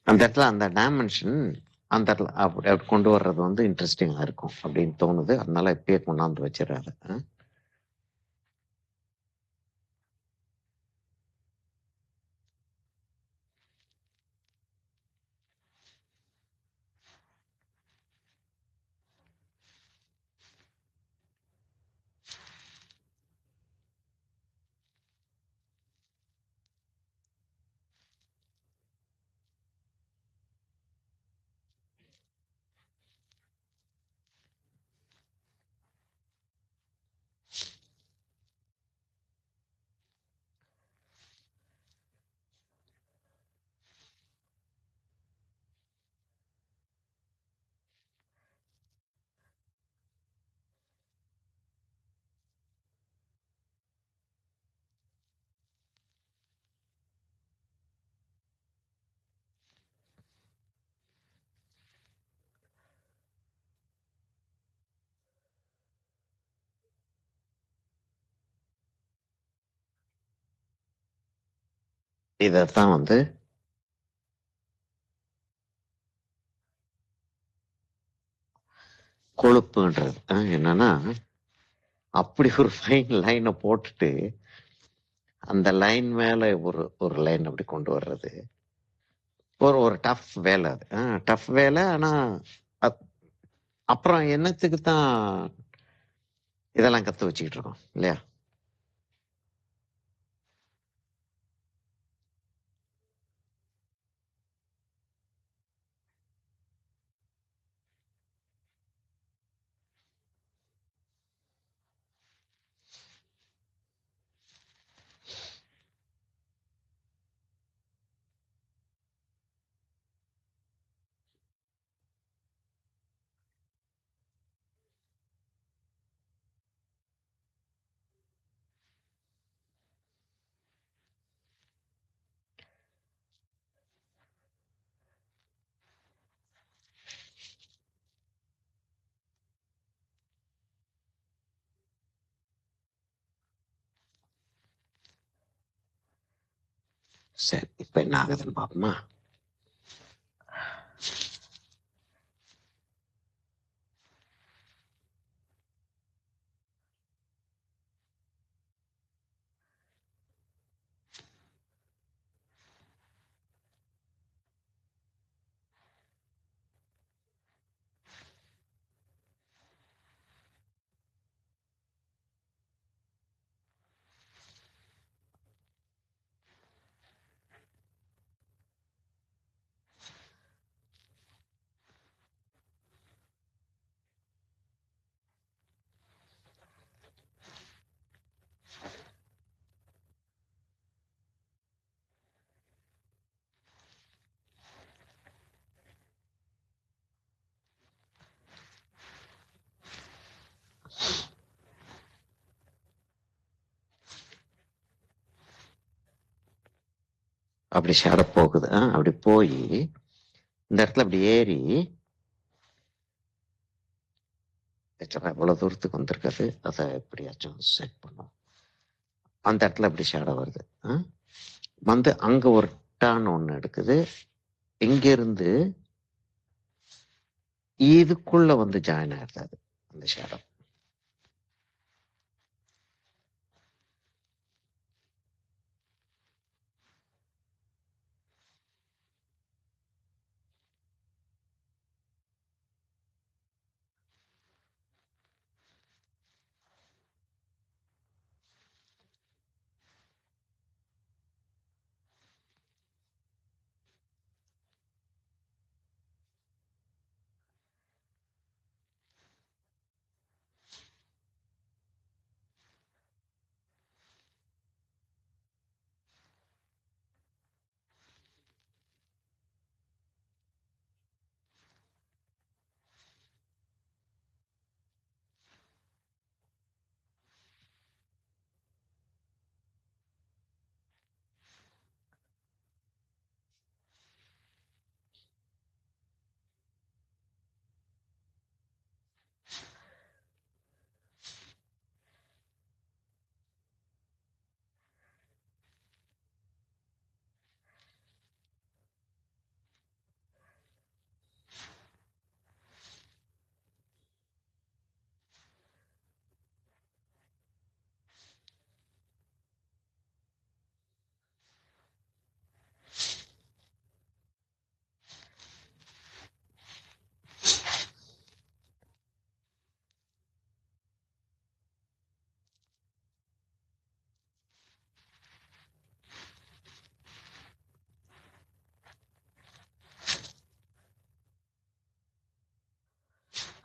அந்த இடத்துல அந்த டைமென்ஷன் அந்த இடத்துல அப்படி அப்படி கொண்டு வர்றது வந்து இன்ட்ரெஸ்டிங்கா இருக்கும் அப்படின்னு தோணுது. அதனால இப்பயே கொண்டாந்து வச்சிடறாரு. இதைத்தான் வந்து கொழுப்புன்றது. என்னன்னா அப்படி ஒரு ஃபைன் லைனை போட்டுட்டு அந்த லைன் மேல ஒரு ஒரு லைன் அப்படி கொண்டு வர்றது ஒரு ஒரு டஃப் வேலை. அது டஃப் வேலை. ஆனா அப்- அப்புறம் என்னத்துக்கு தான் இதெல்லாம் கத்து வச்சுக்கிட்டு இருக்கோம் இல்லையா? சரி, இப்ப என்ன ஆகுதுன்னு பாப்போமா? அப்படி ஷேடோ போகுது. அப்படி போய் இந்த இடத்துல அப்படி ஏறி எவ்வளவு தூரத்துக்கு வந்திருக்காது, அதை எப்படியாச்சும் செட் பண்ணும். அந்த இடத்துல அப்படி ஷேடோ வருது. வந்து அங்க ஒரு டர்ன் ஒண்ணு எடுக்குது. இங்க இருந்து இதுக்குள்ள வந்து ஜாயின் ஆயிருது அது அந்த ஷேடோ.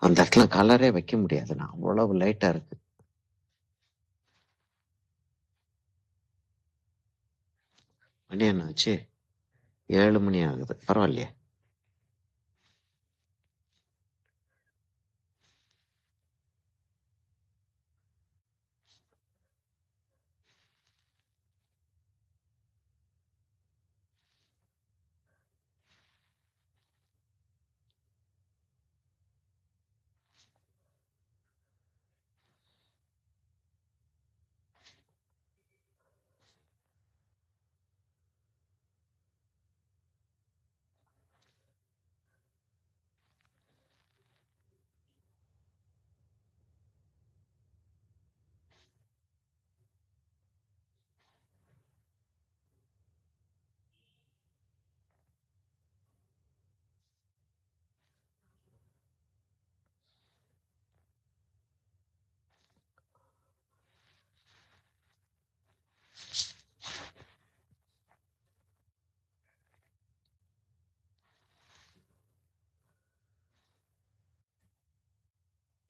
அந்த இடத்துல கலரே வைக்க முடியாதுண்ணா, அவ்வளவு லைட்டா இருக்கு. மணி என்ன ஆச்சு? 7 மணி ஆகுது. பரவாயில்லையே.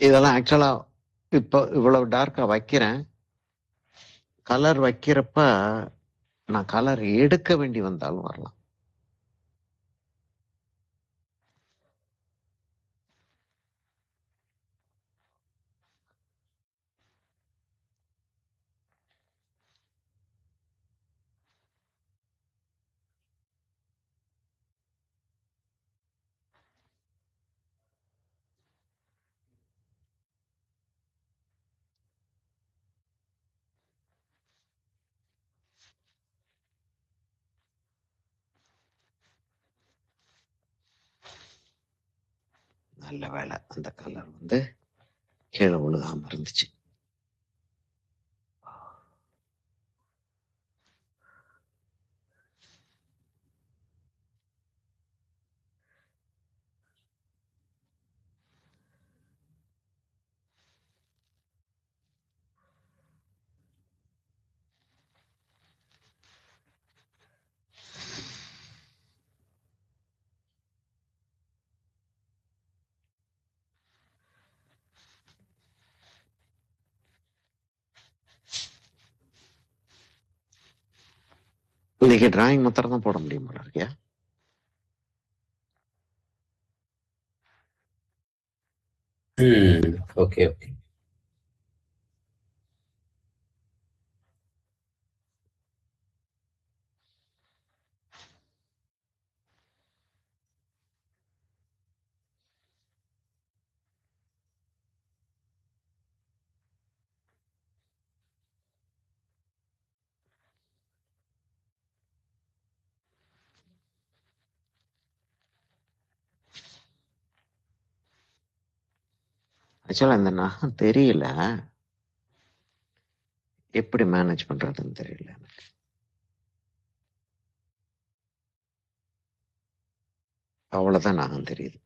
இதெல்லாம் ஆக்சுவலா இப்போ இவ்வளவு டார்க்கா வைக்கிறேன். கலர் வைக்கிறப்ப நான் கலர் எடுக்க வேண்டி வந்தாலும் வரலாம். நல்ல வேலை, அந்த கலர் வந்து கீழே விழுகாம இருந்துச்சு. இன்னைக்கு டிராயிங் மாத்திரம் தான் போட முடியும் போல இருக்கியா? Okay okay. ஆக்சுவலா இந்த நகம் தெரியல, எப்படி மேனேஜ் பண்றதுன்னு தெரியல எனக்கு. அவ்வளவுதான் நகம் தெரியுது.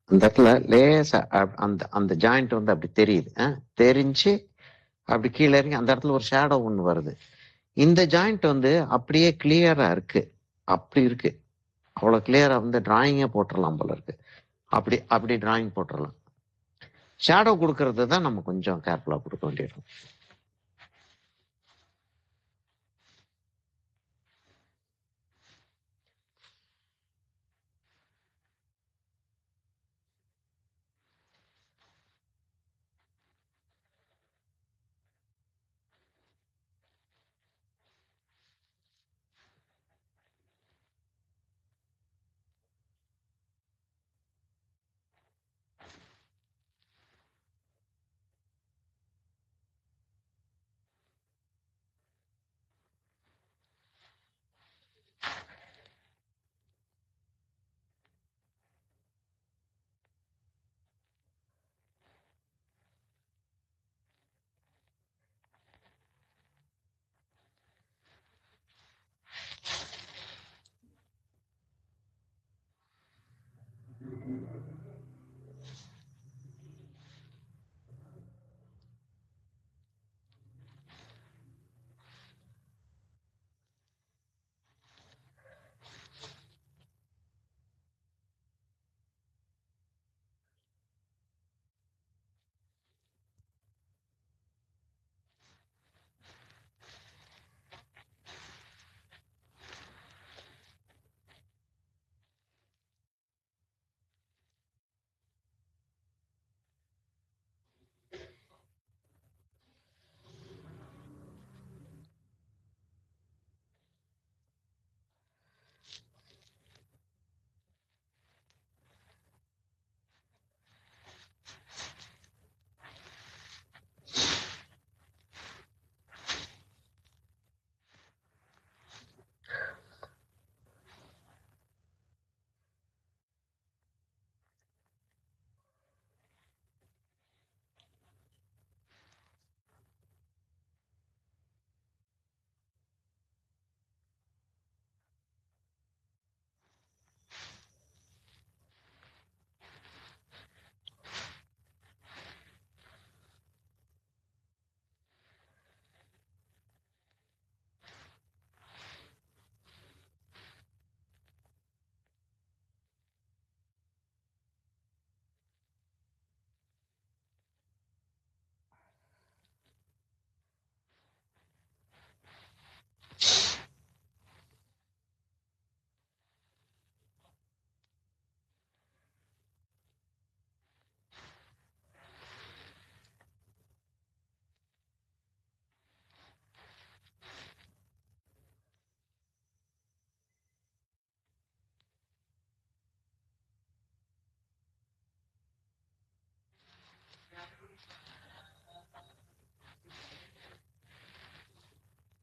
அந்த இடத்துல லேசா அந்த அந்த ஜாயிண்ட் வந்து அப்படி தெரியுது. தெரிஞ்சு அப்படி கீழே இறங்கி அந்த இடத்துல ஒரு ஷேடோ ஒன்று வருது. இந்த ஜாயிண்ட் வந்து அப்படியே கிளியரா இருக்கு. அப்படி இருக்கு. அவ்வளவு கிளியரா வந்து டிராயிங்கே போட்டுடலாம் போல இருக்கு. அப்படி அப்படி டிராயிங் போட்டுடலாம். ஷேடோ கொடுக்கறது தான் நம்ம கொஞ்சம் கேர்ஃபுல்லா கொடுக்க வேண்டியிருக்கும்.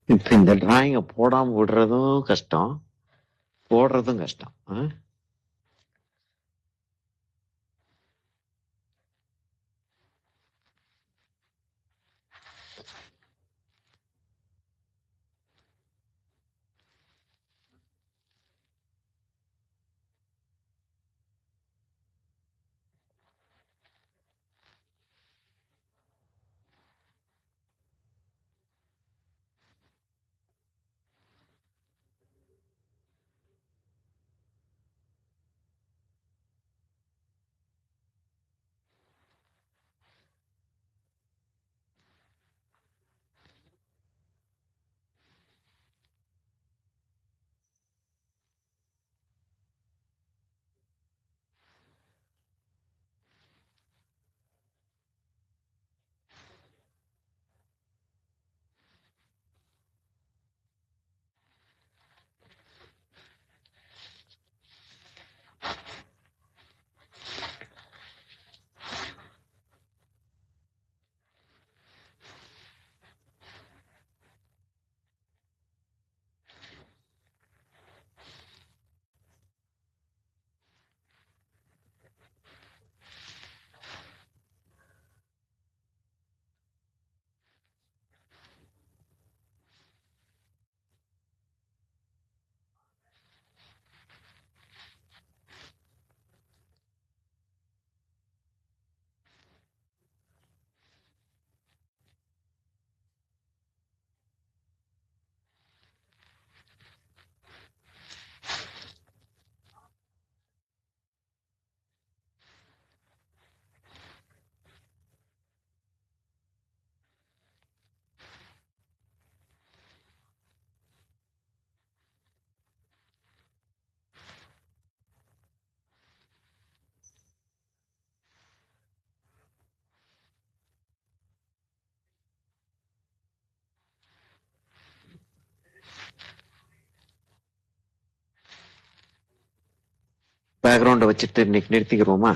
இப்ப இந்த டிராயிங்க போடாம விடுறதும் கஷ்டம், போடுறதும் கஷ்டம். பேக்ரவுண்டை வச்சுட்டு இன்னைக்கு நிறுத்திக்கிறோமா?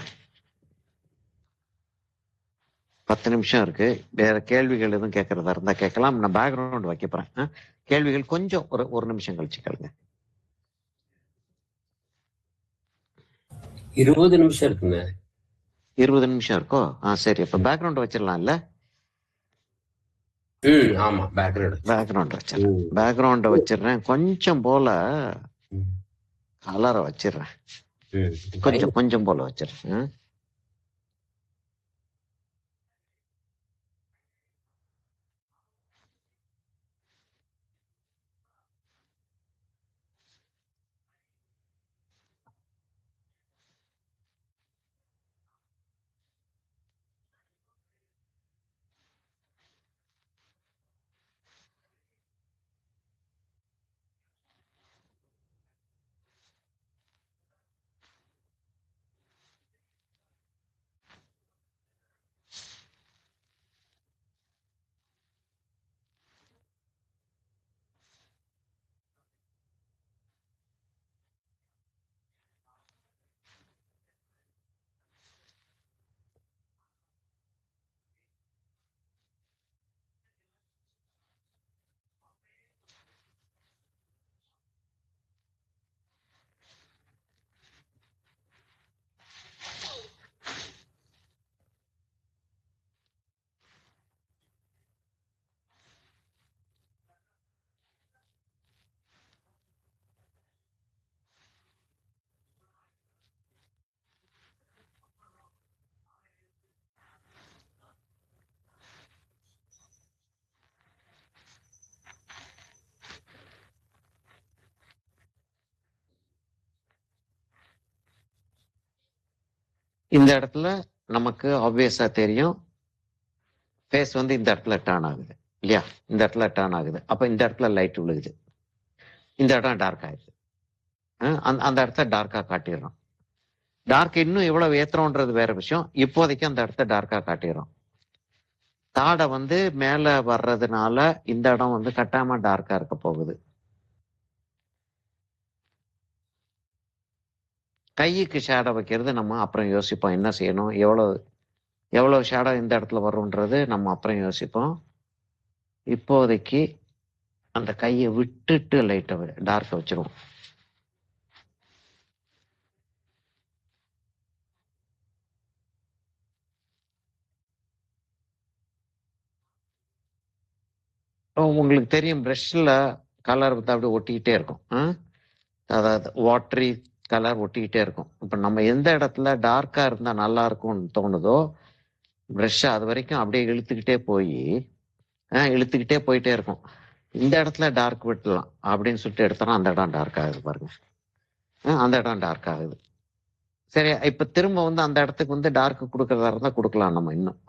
10 நிமிஷம் இருக்கு. வேற கேள்விகள் எதுவும் கேட்கறதா இருந்தா கேட்கலாம். நான் பேக்ரவுண்ட் வைக்க போறேன். கேள்விகள் கொஞ்சம் ஒரு நிமிஷம் கழிச்சு கேளுங்க. 20 நிமிஷம் இருக்குங்க. 20 நிமிஷம் இருக்கோ? சரி. அப்ப பேக்ரவுண்ட் வச்சிடலாம்ல? ஆமா, பேக்ரவுண்ட் வச்சிடறேன். பேக்ரவுண்ட வச்சிடுறேன். கொஞ்சம் போல கலரை வச்சிடுறேன். கொஞ்சம் போல வச்சிடுறேன். இந்த இடத்துல நமக்கு ஆப்வியஸா தெரியும், ஃபேஸ் வந்து இந்த இடத்துல டர்ன் ஆகுது இல்லையா? இந்த இடத்துல டர்ன் ஆகுது. அப்ப இந்த இடத்துல லைட் விழுகுது. இந்த இடம் டார்க் ஆயிடுது. அந்த இடத்த டார்க்கா காட்டிடுறோம். டார்க் இன்னும் எவ்வளவு ஏத்துறோன்றது வேற விஷயம். இப்போதைக்கு அந்த இடத்த டார்க்கா காட்டிடுறோம். தாடை வந்து மேல வர்றதுனால இந்த இடம் வந்து கட்டாம டார்க்கா இருக்க போகுது. கைக்கு ஷேடோ வைக்கிறது நம்ம அப்புறம் யோசிப்போம். என்ன செய்யணும், எவ்வளவு ஷேடோ இந்த இடத்துல வரும்ன்றது நம்ம அப்புறம் யோசிப்போம். இப்போதைக்கு அந்த கையை விட்டுட்டு லைட்டை டார்க்கை வச்சிருவோம். உங்களுக்கு தெரியும், பிரஷ்ல கலர் வந்து அப்படியே ஒட்டிக்கிட்டே இருக்கும். அதாவது வாட்டரி கலர் ஒட்டிக்கிட்டே இருக்கும். இப்ப நம்ம எந்த இடத்துல டார்க்கா இருந்தா நல்லா இருக்கும்னு தோணுதோ பிரஷ்ஷை அது வரைக்கும் அப்படியே இழுத்துக்கிட்டே போயிட்டே இருக்கும். இந்த இடத்துல டார்க் விட்டுலாம் அப்படின்னு சொல்லிட்டு எடுத்தோம்னா அந்த இடம் டார்க் ஆகுது பாருங்க. அந்த இடம் டார்க் ஆகுது. சரி, இப்ப திரும்ப வந்து அந்த இடத்துக்கு வந்து டார்க் கொடுக்கறதா இருந்தா கொடுக்கலாம் நம்ம இன்னும்.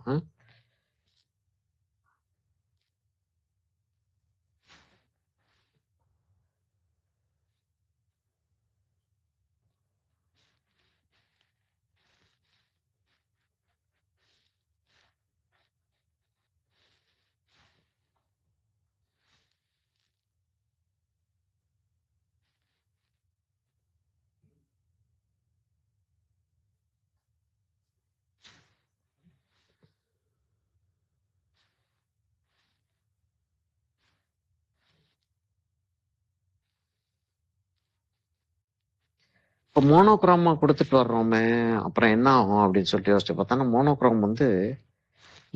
இப்போ மோனோக்ரோமா கொடுத்துட்டு வர்றோமே, அப்புறம் என்ன ஆகும் அப்படின்னு சொல்லிட்டு யோசிச்சு பார்த்தோன்னா, மோனோக்ரோம் வந்து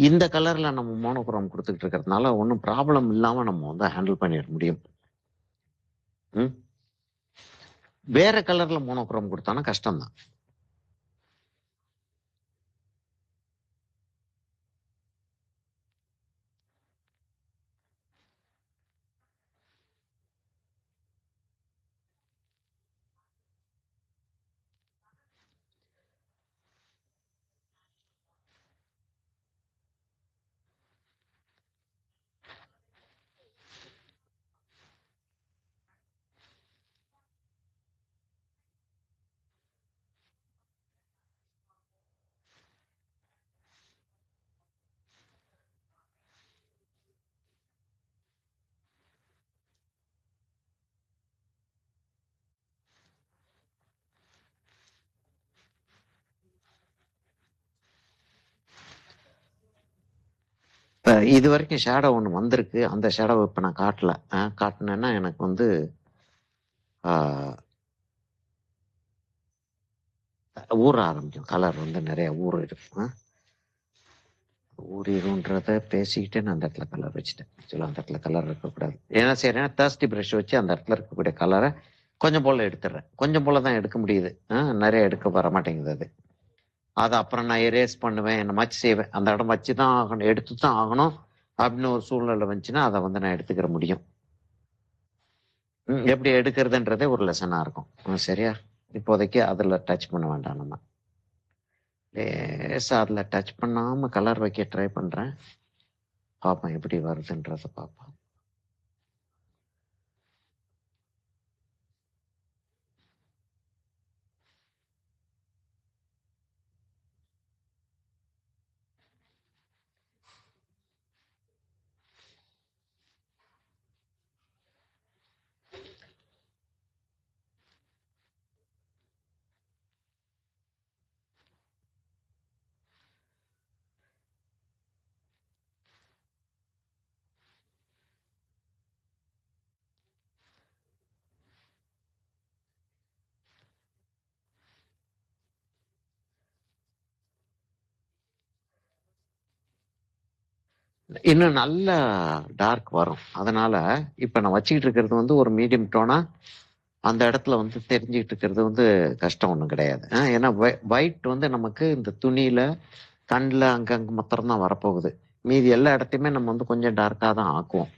இந்த கலர்ல நம்ம மோனோக்ரோம் கொடுத்துக்கிட்டு இருக்கிறதுனால ஒன்றும் ப்ராப்ளம் இல்லாம நம்ம வந்து ஹேண்டில் பண்ணிட முடியும். வேற கலர்ல மோனோக்ரோம் கொடுத்தானா கஷ்டம்தான். இது வரைக்கும் ஷேடோ ஒன்று வந்திருக்கு. அந்த ஷேடோவை இப்போ நான் காட்டல. காட்டினேன்னா எனக்கு வந்து ஊற ஆரம்பிக்கும். கலர் வந்து நிறைய ஊறிடும். ஊறிடும்ன்றத பேசிக்கிட்டே நான் அந்த இடத்துல கலர் வச்சுட்டேன். ஆக்சுவலாக அந்த இடத்துல கலர் இருக்கக்கூடாது. ஏன்னா சரி, தேர்ஸ்டி ப்ரஷ் வச்சு அந்த இடத்துல இருக்கக்கூடிய கலரை கொஞ்சம் போல் எடுத்துடுறேன். கொஞ்சம் போல் தான் எடுக்க முடியுது. நிறைய எடுக்க வர மாட்டேங்குது அது. அதை அப்புறம் நான் எரேஸ் பண்ணுவேன், என்ன மச்சு செய்வேன். அந்த இடம் வச்சு தான் ஆகணும், எடுத்து தான் ஆகணும் அப்படின்னு ஒரு சூழ்நிலை வந்துச்சுன்னா அதை வந்து நான் எடுத்துக்கிற முடியும். எப்படி எடுக்கிறதுன்றதே ஒரு லெசனாக இருக்கும். சரியா, இப்போதைக்கு அதில் டச் பண்ண வேண்டாம். நம்ம லேசாக அதில் டச் பண்ணாமல் கலர் வைக்க ட்ரை பண்ணுறேன். பார்ப்போம் எப்படி வருதுன்றதை பார்ப்போம். இன்னும் நல்ல டார்க் வரும். அதனால இப்ப நான் வச்சுக்கிட்டு இருக்கிறது வந்து ஒரு மீடியம் டோனா அந்த இடத்துல வந்து தெரிஞ்சுக்கிட்டு இருக்கிறது வந்து கஷ்டம் ஒன்றும் கிடையாது. ஏன்னா ஒயிட் வந்து நமக்கு இந்த துணியில கண்ணில் அங்கங்கே மாத்திரம் தான் வரப்போகுது. மீதி எல்லா இடத்தையுமே நம்ம வந்து கொஞ்சம் டார்க்காக தான் ஆக்குவோம்.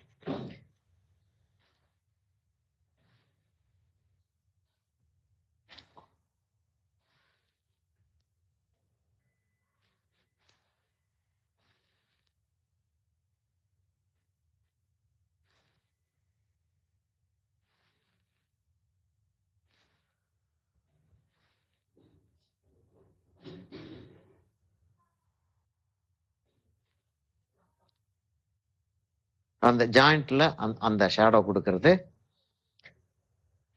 அந்த ஜாயிண்ட்ல அந்த ஷேடோ கொடுக்கறது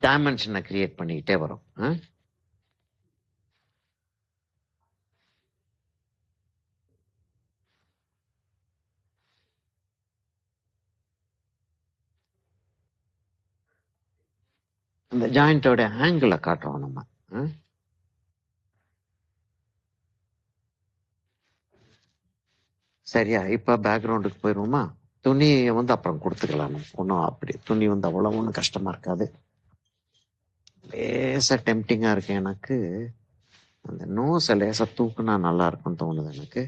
டைமென்ஷனை கிரியேட் பண்ணிக்கிட்டே வரும். அந்த ஜாயிண்டோட ஆங்கிளை காட்டுறோம் நம்ம. சரியா, இப்ப பேக்ரவுண்டுக்கு போயிடுவோமா? துணியை வந்து அப்புறம் கொடுத்துக்கலாம். ஒன்றும் அப்படி துணி வந்து அவ்வளவு ஒன்றும் கஷ்டமா இருக்காது. லேசா டெம்டிங்கா இருக்கு எனக்கு. அந்த நோஸை லேசா தூக்குனா நல்லா இருக்கும்னு தோணுது எனக்கு.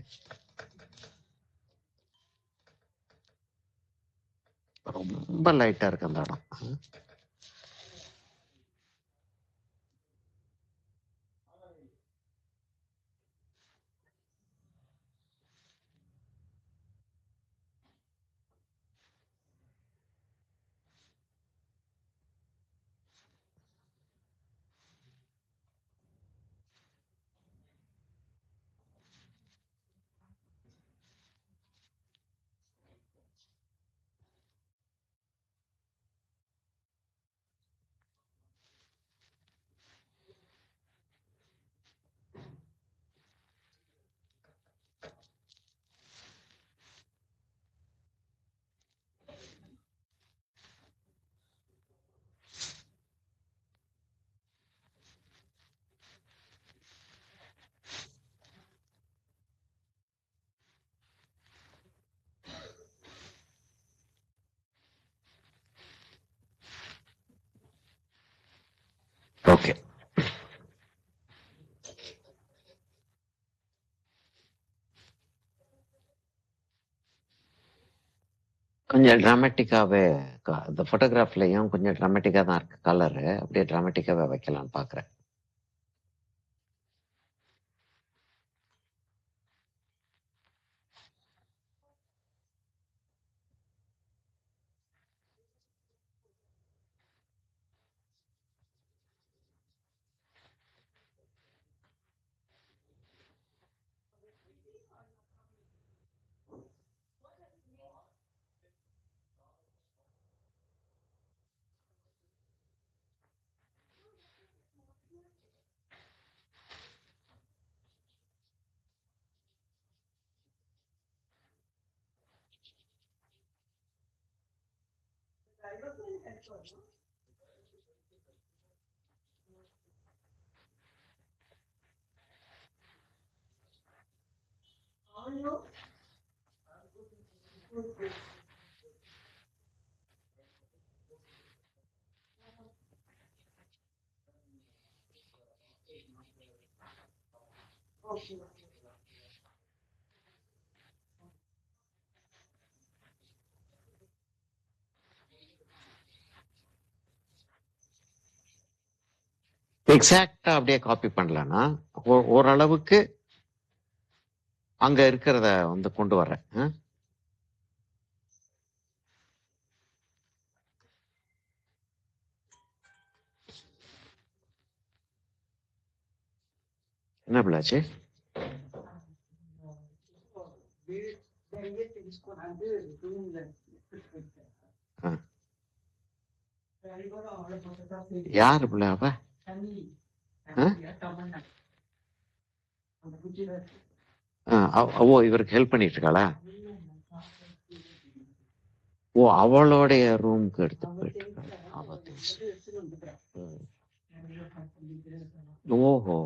ரொம்ப லைட்டா இருக்கு அந்த இடம். ஓகே, கொஞ்சம் டிராமட்டிக்காவே இந்த போட்டோகிராஃப்லயும் கொஞ்சம் டிராமட்டிக்கா தான் இருக்கு கலரு. அப்படியே டிராமட்டிக்காவே வைக்கலாம்னு பாக்குறேன். எக்ஸாக்டா அப்படியே காப்பி பண்ணலன்னா ஓரளவுக்கு அங்க இருக்கிறத வந்து கொண்டு வர்றேன். என்ன பிள்ளாச்சு? யாரு பிள்ளை அவ? ஓ, இவருக்கு ஹெல்ப் பண்ணிட்டு இருக்காளா? ஓ, அவளுடைய ரூம்க்கு எடுத்து போயிட்டு இருக்காளா? ஓஹோ.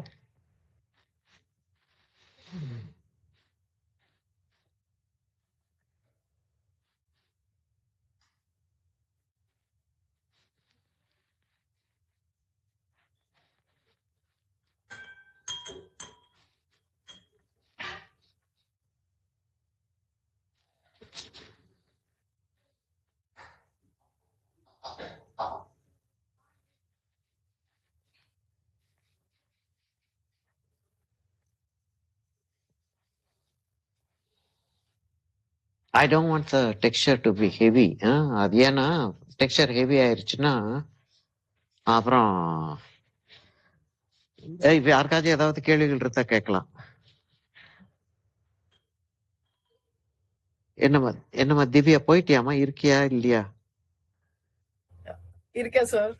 I don't want the texture to be heavy. அது ஏன்னா டெக்ஸ்சர் ஹெவி ஆயிருச்சுன்னா அப்புறம் யாருக்காச்சும் ஏதாவது கேள்விகள் இருந்தா கேட்கலாம். என்னம்மா திவ்யா, போயிட்டியாமா? இருக்கியா இல்லையா? இருக்கேன் சார்.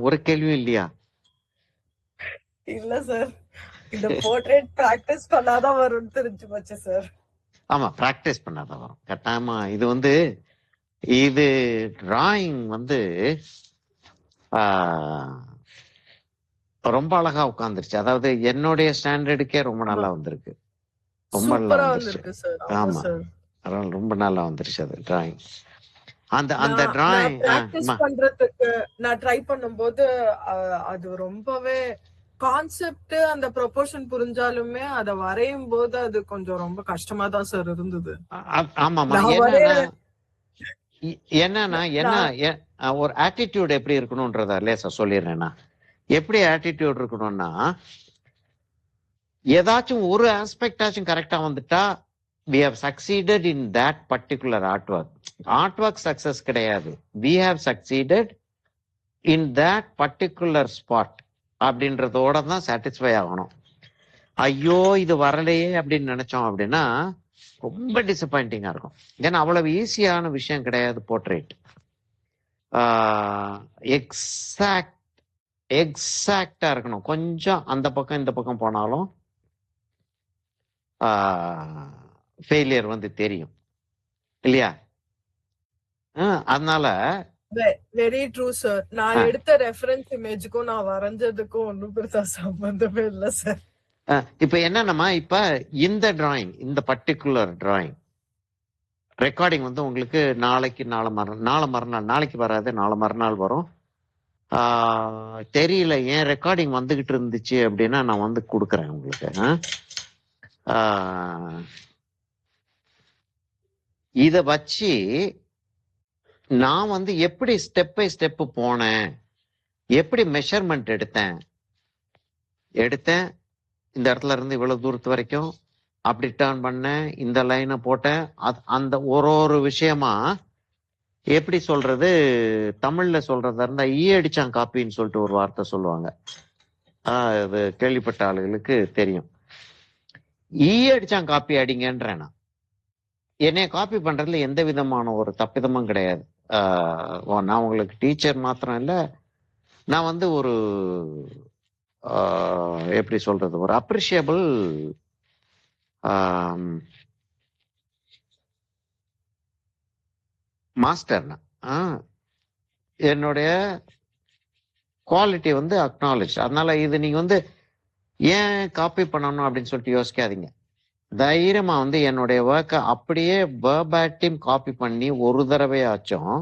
ஒரு கேள்வியும் இல்லையா? இல்ல சார், இந்த போர்ட்ரேட் பிராக்டிஸ் பண்ணாதான் வரும்னு தெரிஞ்சு போச்சு சார். ஆமா, பிராக்டிஸ் பண்ணாதான் வரும் கட்டாயமா. இது டிராயிங் வந்து ரொம்ப அழகா உட்கார்ந்துருச்சு. அதாவது என்னுடைய ஸ்டாண்டர்டுக்கே ரொம்ப நல்லா வந்திருக்கு. ரொம்ப நல்லா வந்துருச்சு. ஆமா, ரொம்ப நல்லா வந்துருச்சு அது டிராயிங். அந்த டிராயிங் பிராக்டிஸ் பண்றதுக்கு நான் ட்ரை பண்ணும்போது அது ரொம்பவே கான்செப்ட் அந்த ப்ரொபோர்ஷன் புரிஞ்சாலுமே அத வரையும் போது அது கொஞ்சம் ரொம்ப கஷ்டமா தான் சார் இருந்தது. ஆமாமா. என்னன்னா ஒரு ஆட்டிடியூட் எப்படி இருக்கணும்ன்றத லேசா சொல்லிடுறேன்னா, எப்படி ஆட்டிடியூட் இருக்கணும்னா, ஏதாச்சும் ஒரு ஆஸ்பெக்டாச்சும் கரெக்டா வந்துட்டா we have succeeded in that particular artwork. Artwork success கிடையாது, we have succeeded in that particular spot அப்படின்றதோட தான் சாட்டிஸ்ஃபை ஆகணும். ஐயோ இது வரலையே அப்படின்னு நினைச்சோம் அப்படின்னா ரொம்ப டிசப்பாயிண்டிங்கா இருக்கும். ஏன்னா அவ்வளவு ஈஸியான விஷயம் கிடையாது போர்ட்ரேட். எக்ஸாக்டா இருக்கணும். கொஞ்சம் அந்த பக்கம் இந்த பக்கம் போனாலும் ஃபெயிலியர் வந்து தெரியும் இல்லையா? அதனால வெரி ட்ரூ சார். நான் எடுத்த ரெஃபரன்ஸ் இமேஜுக்கும் நான் வரைஞ்சதுக்கும் ஒன்றும் பெருசா சம்பந்தமே இல்லை சார். இப்ப என்னன்னா, இப்ப இந்த டிராயிங், இந்த பர்டிகுலர் டிராயிங் ரெக்கார்டிங் வந்து உங்களுக்கு நாளைக்கு நாளை மறுநாள், நாளைக்கு வராது, நாளை மறுநாள் வரும். தெரியல ஏன் ரெக்கார்டிங் வந்துகிட்டு இருந்துச்சு அப்படின்னா நான் வந்து கொடுக்குறேன் உங்களுக்கு. இத வச்சு நான் வந்து எப்படி ஸ்டெப் பை ஸ்டெப் போனேன், எப்படி மெஷர்மெண்ட் எடுத்தேன், இந்த இடத்துல இருந்து இவ்வளவு தூரத்து வரைக்கும் அப்படி டர்ன் பண்ணேன், இந்த லைனை போட்டேன். அந்த ஒரு விஷயமா எப்படி சொல்றது, தமிழ்ல சொல்றதா இருந்தா ஈ அடிச்சான் காப்பின்னு சொல்லிட்டு ஒரு வார்த்தை சொல்லுவாங்க. அது கேள்விப்பட்ட ஆளுகளுக்கு தெரியும். ஈ அடிச்சான் காப்பி அடிங்கன்றேன். என்னைய காப்பி பண்றதுல எந்த விதமான ஒரு தப்பிதமும் கிடையாது. நான் உங்களுக்கு டீச்சர் மாத்திரம் இல்ல, நான் வந்து ஒரு எப்படி சொல்றது, ஒரு அப்ரிஷியபிள் மாஸ்டர். என்னுடைய குவாலிட்டி வந்து அக்னாலேஜ். அதனால இது நீங்க வந்து ஏன் காப்பி பண்ணணும் அப்படின்னு சொல்லிட்டு யோசிக்காதீங்க. தைரியமா வந்து என்னுடைய ஒர்க்கை அப்படியே வெர்பாட்டிம் காப்பி பண்ணி ஒரு தடவையாச்சும்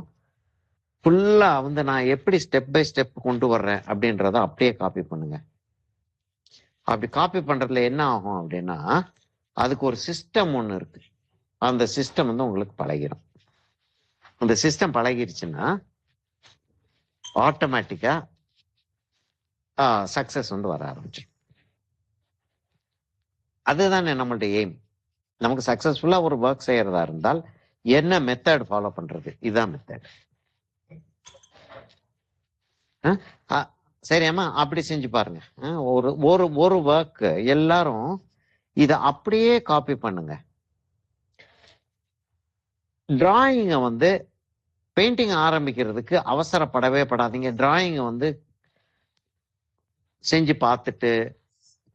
ஃபுல்லா வந்து நான் எப்படி ஸ்டெப் பை ஸ்டெப் கொண்டு வர்றேன் அப்படின்றத அப்படியே காப்பி பண்ணுங்க. அப்படி காப்பி பண்றதுல என்ன ஆகும் அப்படின்னா, அதுக்கு ஒரு சிஸ்டம் ஒன்று இருக்கு. அந்த சிஸ்டம் வந்து உங்களுக்கு பழகிடும். அந்த சிஸ்டம் பழகிருச்சுன்னா ஆட்டோமேட்டிக்கா சக்சஸ் வந்து வர ஆரம்பிச்சிடும். அதுதானே நம்மளுடைய எய்ம். நமக்கு சக்சஸ்ஃபுல்லா ஒரு ஒர்க் செய்யறதா இருந்தால் என்ன மெத்தட் ஃபாலோ பண்றது, இதுதான் மெத்தட். சரியாம்மா, அப்படி செஞ்சு பாருங்க. ஒரு ஒரு ஒரு ஒர்க் எல்லாரும் இதை அப்படியே காப்பி பண்ணுங்க. டிராயிங்கை வந்து பெயிண்டிங் ஆரம்பிக்கிறதுக்கு அவசரப்படவே படாதீங்க. டிராயிங்கை வந்து செஞ்சு பார்த்துட்டு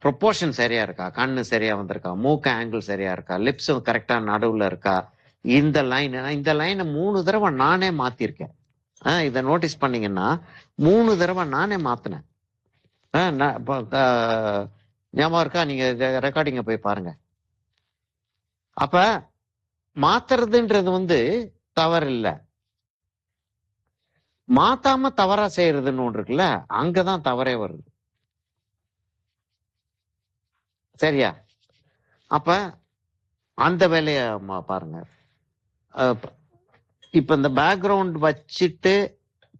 ப்ரொப்போர்ஷன் சரியா இருக்கா, கண்ணு சரியா வந்திருக்கா, மூக்கு ஆங்கிள் சரியா இருக்கா, லிப்ஸும் கரெக்டா நடுவுல இருக்கா, இந்த லைனை 3 தடவை நானே மாத்திருக்கேன். இதை நோட்டீஸ் பண்ணீங்கன்னா 3 தடவை நானே மாத்தினேன். ஞாபகம் இருக்கா? நீங்க ரெக்கார்டிங்க போய் பாருங்க. அப்ப மாத்துறதுன்றது வந்து தவறு இல்ல, மாத்தாம தவறா செய்யறதுன்னு ஒன்று இருக்குல்ல, அங்கதான் தவறே வருது. சரியா? அப்ப அந்த வேலைய பாருங்க. இப்ப இந்த பேக்ரவுண்ட் வச்சுட்டு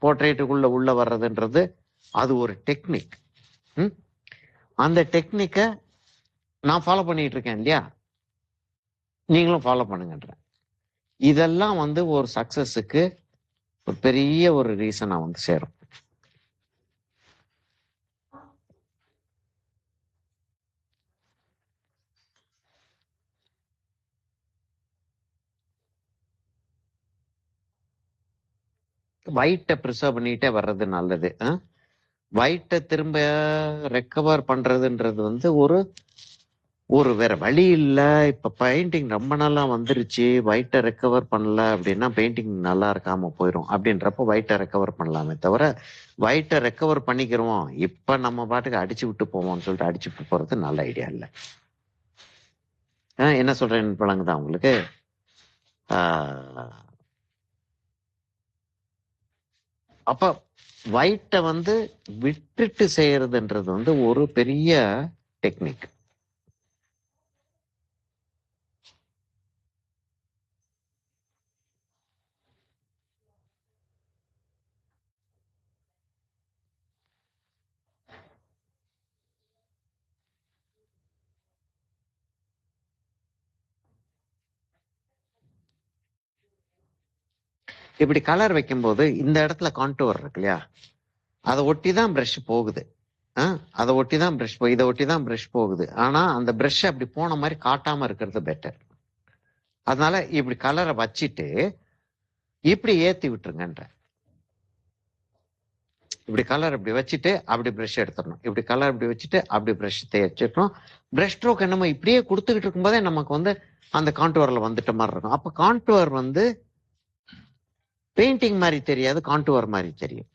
போர்ட்ரேட்டுக்குள்ள உள்ள வர்றதுன்றது அது ஒரு டெக்னிக். அந்த டெக்னிக்கை நான் ஃபாலோ பண்ணிட்டு இருக்கேன் இல்லையா, நீங்களும் ஃபாலோ பண்ணுங்கன்றேன். இதெல்லாம் வந்து ஒரு சக்சஸுக்கு ஒரு பெரிய ஒரு ரீசனா வந்து சேரும். ஒயிட்டை ப்ரிசர்வ் பண்ணிட்டே வர்றது நல்லது. ஒயிட்டை திரும்ப ரெக்கவர் பண்றதுன்றது வந்து ஒரு வேற வழி இல்லை. இப்ப பெயிண்டிங் ரொம்ப நாளா வந்துருச்சு, ஒயிட்டை ரெக்கவர் பண்ணல அப்படின்னா பெயிண்டிங் நல்லா இருக்காம போயிடும். அப்படின்றப்ப ஒயிட்டை ரெக்கவர் பண்ணலாமே தவிர ஒயிட்டை ரெக்கவர் பண்ணிக்கிறோம் இப்ப நம்ம பாட்டுக்கு அடிச்சு விட்டு போவோம்னு சொல்லிட்டு அடிச்சு விட்டு போறது நல்ல ஐடியா இல்லை. என்ன சொல்றேன் பழங்குதான் உங்களுக்கு. அப்ப ஒயிட்டை வந்து விட்டுட்டு செய்யறதுன்றது வந்து ஒரு பெரிய டெக்னிக். இப்படி கலர் வைக்கும்போது இந்த இடத்துல கான்டூர் இருக்கு இல்லையா, அதை ஒட்டி தான் பிரஷ் போகுது. அதை ஒட்டி தான் பிரஷ் இதை ஒட்டி தான் பிரஷ் போகுது. ஆனா அந்த பிரஷ் அப்படி போன மாதிரி காட்டாம இருக்கிறது பெட்டர். அதனால இப்படி கலரை வச்சுட்டு இப்படி ஏத்தி விட்டுருங்கன்ற. இப்படி கலர் இப்படி வச்சுட்டு அப்படி பிரஷ் எடுத்துடணும். இப்படி கலர் இப்படி வச்சுட்டு அப்படி பிரஷ் தேய்ச்சிடணும். பிரஷ் ஸ்ட்ரோக் என்னமோ இப்படியே கொடுத்துக்கிட்டு இருக்கும்போதே நமக்கு வந்து அந்த கான்டூர்ல வந்துட்ட மாதிரி இருக்கும். அப்ப கான்டூர் வந்து பெயிண்டிங் மாதிரி தெரியாது, கான்டூர் மாதிரி தெரியும்.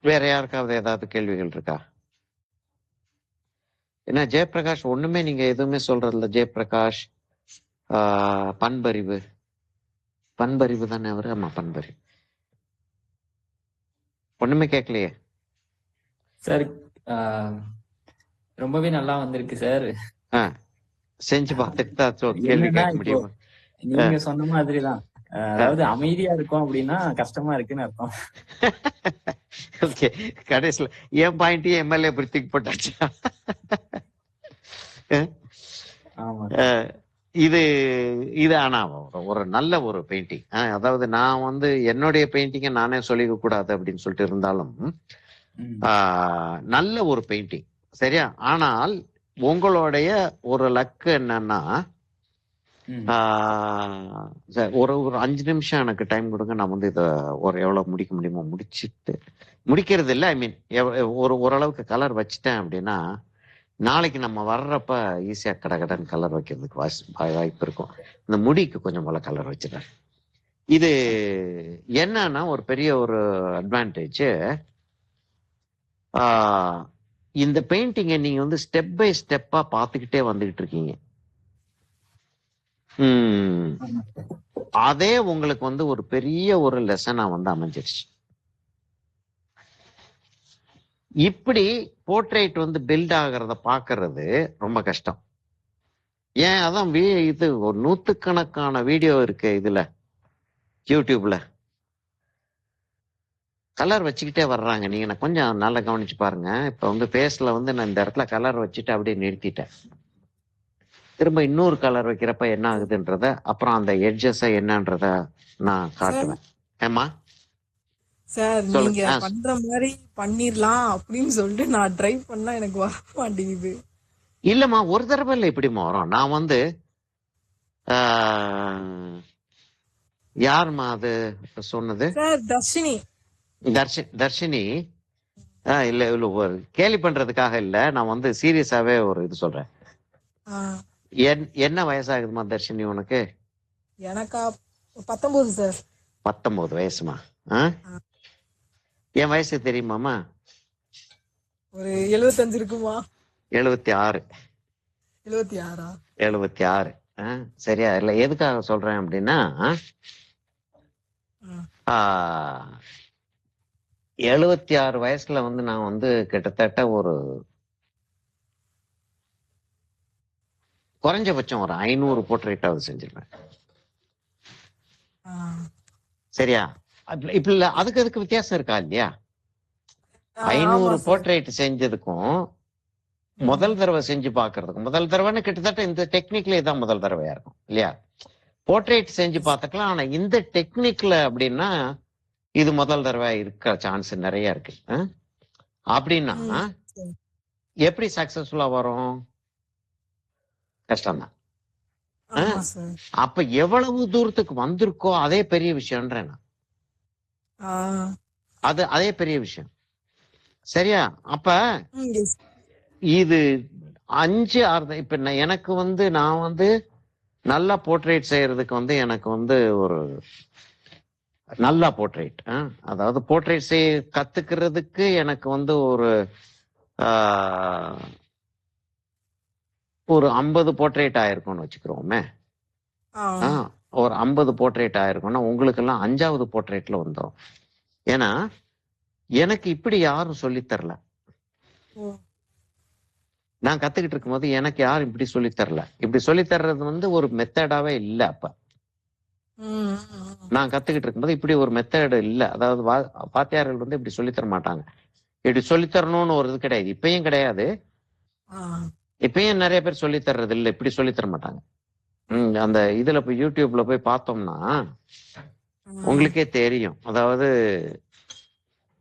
வேற யாருக்காவது ஏதாவது கேள்விகள் இருக்கா? என்ன ஜெயபிரகாஷ் ஒண்ணுமே நீங்க எதுவுமே சொல்றதில்ல. ஜெயபிரகாஷ் பண்பறிவு தானே அவரு? ஆமா, பண்பறிவு. ஒண்ணுமே கேட்கலையே சார். ரொம்பவே நல்லா வந்திருக்கு சார். செஞ்சு பார்த்துட்டு தான் கேள்வி கேட்க முடியும். நீங்க சொன்ன மாதிரிதான், அதாவது அமைதியா இருக்கும் அப்படின்னா கஷ்டமா இருக்குன்னு அர்த்தம். ஓகே, கடைசியில் என் பாயிண்டையும் எம்எல்ஏ பிரித்திக் போட்டாச்சு. இது ஆனா ஒரு நல்ல ஒரு பெயிண்டிங். அதாவது நான் வந்து என்னுடைய பெயிண்டிங்கை நானே சொல்லிக்க கூடாது அப்படின்னு சொல்லிட்டு இருந்தாலும் நல்ல ஒரு பெயிண்டிங். சரியா? ஆனால் உங்களுடைய ஒரு லக்கு என்னன்னா, ம். சரி, ஒரு ஒரு 5 நிமிஷம் எனக்கு டைம் கொடுங்க. நான் வந்து இதை எவ்வளவு முடிக்க முடியுமோ முடிச்சிட்டு, முடிக்கிறது இல்லை, ஐ மீன் ஓரளவுக்கு கலர் வச்சுட்டேன் அப்படின்னா நாளைக்கு நம்ம வர்றப்ப ஈஸியா கடகடன்னு கலர் வைக்கிறதுக்கு வாய்ப்பு இருக்கும். இந்த முடிக்கு கொஞ்சம் போல கலர் வச்சிடறேன். இது என்னன்னா ஒரு பெரிய ஒரு அட்வான்டேஜ். இந்த பெயிண்டிங்கை நீங்க வந்து ஸ்டெப் பை ஸ்டெப்பா பார்த்துக்கிட்டே வந்துகிட்டு இருக்கீங்க. அதே உங்களுக்கு வந்து ஒரு பெரிய ஒரு லெசனா வந்து அமைஞ்சிருச்சு. இப்படி போர்ட்ரேட் வந்து பில்ட் ஆகிறத பாக்குறது ரொம்ப கஷ்டம். ஏன் அதான் இது ஒரு 100கணக்கான வீடியோ இருக்கு இதுல யூடியூப்ல. கலர் வச்சுக்கிட்டே வர்றாங்க. நீங்க கொஞ்சம் நல்லா கவனிச்சு பாருங்க. இப்ப வந்து ஃபேஸ்ல வந்து நான் இந்த இடத்துல கலர் வச்சுட்டு அப்படியே நிறுத்திட்டேன். திரும்ப இன்னொரு கலர் வைக்கிறப்ப என்ன ஆகுதுன்றத, அப்புறம் அந்த எட்ஜஸ் என்னன்றத நான் காட்டுவேன். ஏமா சார் நீங்க பண்ற மாதிரி பண்ணிரலாம் அப்படின்னு சொல்லிட்டு நான் ட்ரை பண்ணா எனக்கு வர மாட்டேங்குது. இல்லம்மா, ஒரு தடவை இல்லை இப்படிமா வரும். நான் வந்து யாருமா அது சொன்னது? சார் தர்ஷினி. தர்ஷினி இல்ல இல்ல, ஒரு கேலி பண்றதுக்காக இல்ல, நான் வந்து சீரியஸாவே ஒரு இது சொல்றேன். என்ன வயசாகுதுமா தர்ஷினி உனக்கு? எனக்கா 19 சார். 19 வயசுமா? என் வயசு தெரியுமாமா? ஒரு 75 இருக்குமா? 76. 76? 76. சரியா? இல்ல எதுக்காக சொல்றேன் அப்படின்னா 76 வயசுல வந்து நான் வந்து கிட்டத்தட்ட ஒரு குறைஞ்சபட்சம் ஒரு 500 போர்ட்ரேட்டாவது செஞ்சிருப்பேன். சரியா? இப்ப இல்ல, அதுக்கு வித்தியாசம் இருக்கா இல்லையா? 500 போர்ட்ரேட் செஞ்சதுக்கும் முதல் தடவை செஞ்சு பாக்குறதுக்கும், முதல் தடவைன்னு கிட்டத்தட்ட இந்த டெக்னிக்ல இதான் முதல் தடவையா இருக்கும் இல்லையா? போர்ட்ரேட் செஞ்சு பார்த்துக்கலாம். ஆனா இந்த டெக்னிக்ல அப்படின்னா இது முதல் தடவை இருக்க சான்ஸ் நிறைய இருக்கு. அப்படின்னா எப்படி சக்சஸ்ஃபுல்லா வரும்? கஷ்டம்தான். அப்ப எவ்வளவு தூரத்துக்கு வந்திருக்கோ அதே பெரிய விஷயம்ன்றேன். அது அதே பெரிய விஷயம். சரியா? அப்ப இது 5 6 இப்ப எனக்கு வந்து நான் வந்து நல்லா போர்ட்ரேட் செய்யறதுக்கு வந்து எனக்கு வந்து ஒரு நல்லா போர்ட்ரேட், அதாவது போர்ட்ரேட் கத்துக்கிறதுக்கு எனக்கு வந்து ஒரு 50 போர்ட்ரேட் ஆயிருக்கும்னு வச்சுக்கிறோமே. ஒரு 50 போர்ட்ரேட் ஆயிருக்கும்னா உங்களுக்கு எல்லாம் 5வது போர்ட்ரேட்ல வந்துடும். ஏன்னா எனக்கு இப்படி யாரும் சொல்லித்தரல. நான் கத்துக்கிட்டு இருக்கும் போது எனக்கு யாரும் இப்படி சொல்லித்தரல. இப்படி சொல்லித்தர்றது வந்து ஒரு மெத்தடாவே இல்ல. அப்ப நான் கத்துக்கிட்டு இருக்கும்போது இப்படி ஒரு மெத்தட் இல்ல. அதாவது வாத்தியார்கள் வந்து இப்படி சொல்லித்தர மாட்டாங்க. இப்படி சொல்லித்தரணும்னு ஒரு இது கிடையாது. இப்பயும் கிடையாது. இப்பயும் நிறைய பேர் சொல்லித்தர்றது இல்லை. இப்படி சொல்லித்தர மாட்டாங்க. அந்த இதுல போய் யூடியூப்ல போய் பார்த்தோம்னா உங்களுக்கே தெரியும். அதாவது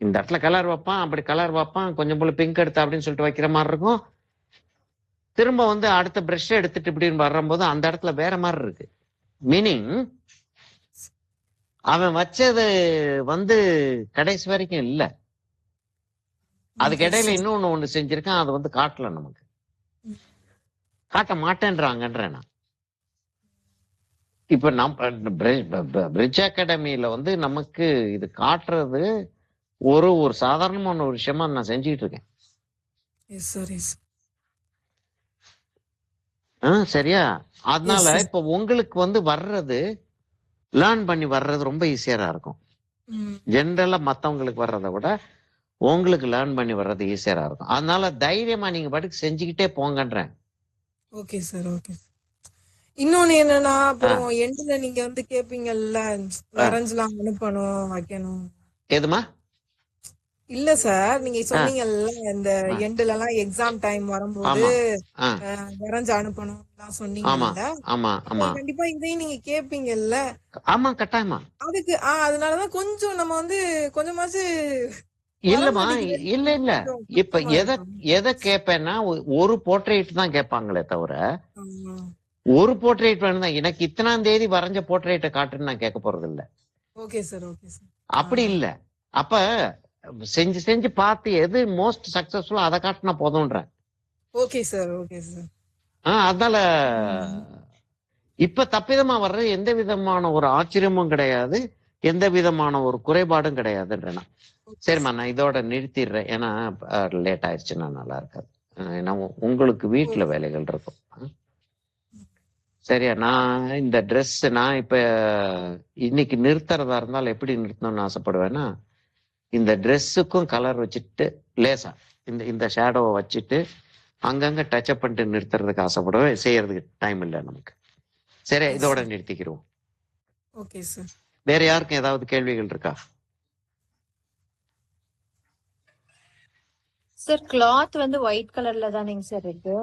இந்த இடத்துல கலர் வைப்பான், அப்படி கலர் வைப்பான், கொஞ்சம் போல பிங்க் எடுத்து அப்படின்னு சொல்லிட்டு வைக்கிற மாதிரி இருக்கும். திரும்ப வந்து அடுத்த பிரஷ் எடுத்துட்டு இப்படின்னு வரும்போது அந்த இடத்துல வேற மாதிரி இருக்கு. மீனிங் அவன் வச்சது வந்து கடைசி வரைக்கும் இல்ல. அதுக்கு இடையில இன்னொன்னு ஒண்ணு செஞ்சிருக்கான். அது வந்து காட்டல, நமக்கு காட்ட மாட்டேன்றாங்கன்ற. நான் இப்ப பிரிட்ஜ் அகாடமியில வந்து நமக்கு இது காட்டுறது ஒரு சாதாரணமான ஒரு விஷயமா நான் செஞ்சுட்டு இருக்கேன். சரியா? அதனால இப்ப உங்களுக்கு வந்து வர்றது லேர்ன் பண்ணி வர்றது ரொம்ப ஈஸியா இருக்கும். ஜென்ரலா மத்தவங்களுக்கு வர்றதை விட உங்களுக்கு லேர்ன் பண்ணி வர்றது ஈஸியா இருக்கும். அதனால தைரியமா நீங்க பாட்டுக்கு செஞ்சுக்கிட்டே போங்கன்றேன். Okay sir, okay. இன்னொன்னு என்னன்னா, அப்புறம் எண்ட்ல நீங்க வந்து கேப்பீங்கல்ல, வரைஞ்சலாம் அனுப்பணும் வைக்கணும். எதுமா? இல்ல சார், நீங்க சொன்னீங்கல்ல இந்த எண்ட்ல எல்லாம் எக்ஸாம் டைம் வரும்போது வரைஞ்சு அனுப்பணும் சொன்னீங்கல்ல. கண்டிப்பா இதையும் நீங்க கேப்பீங்கல்ல. ஆமா, கட்டாயமா. அதுக்கு அதனாலதான் கொஞ்சம் நம்ம வந்து கொஞ்சமாச்சு இல்லமா. இல்ல இல்ல, இப்ப எதை கேட்பேன்னா ஒரு போர்ட்ரேட் தான் கேட்பாங்களே தவிர ஒரு போர்ட்ரேட் வேணும் தான். எனக்கு இத்தனாம் தேதி வரைஞ்ச போர்ட்ரேட்டை காட்டுன்னு நான் கேட்க போறது இல்ல. Okay sir, okay sir. அப்படி இல்ல. அப்ப செஞ்சு செஞ்சு பார்த்து எது மோஸ்ட் சக்சஸ்ஃபுல்லா அதை காட்டினா போதும்ன்றேன். Okay sir, okay sir. அதனால இப்ப தப்பிதமா வர்றது எந்த விதமான ஒரு ஆச்சரியமும் கிடையாது, எந்த விதமான ஒரு குறைபாடும் கிடையாதுன்றேன். சரிம்மா, நான் இதோட நிறுத்திடுறேன். ஏன்னா லேட் ஆயிடுச்சுன்னா நல்லா இருக்காது. ஏன்னா உங்களுக்கு வீட்டுல வேலைகள் இருக்கும். சரியா? நான் இந்த ட்ரெஸ் நான் இப்ப இன்னைக்கு நிறுத்துறதா இருந்தாலும் எப்படி நிறுத்தணும்னு ஆசைப்படுவேன்னா, இந்த ட்ரெஸ்ஸுக்கும் கலர் வச்சுட்டு லேசா இந்த ஷேடோவை வச்சுட்டு அங்கங்க டச்சப் பண்ணிட்டு நிறுத்துறதுக்கு ஆசைப்படுவேன். செய்யறதுக்கு டைம் இல்லை நமக்கு. சரி, இதோட நிறுத்திக்கிறோம். Okay sir. வேற யாருக்கும் ஏதாவது கேள்விகள் இருக்கா? சார் கிளாத் வந்து ஒயிட் கலர்ல தானேங்க சார் இருக்கு.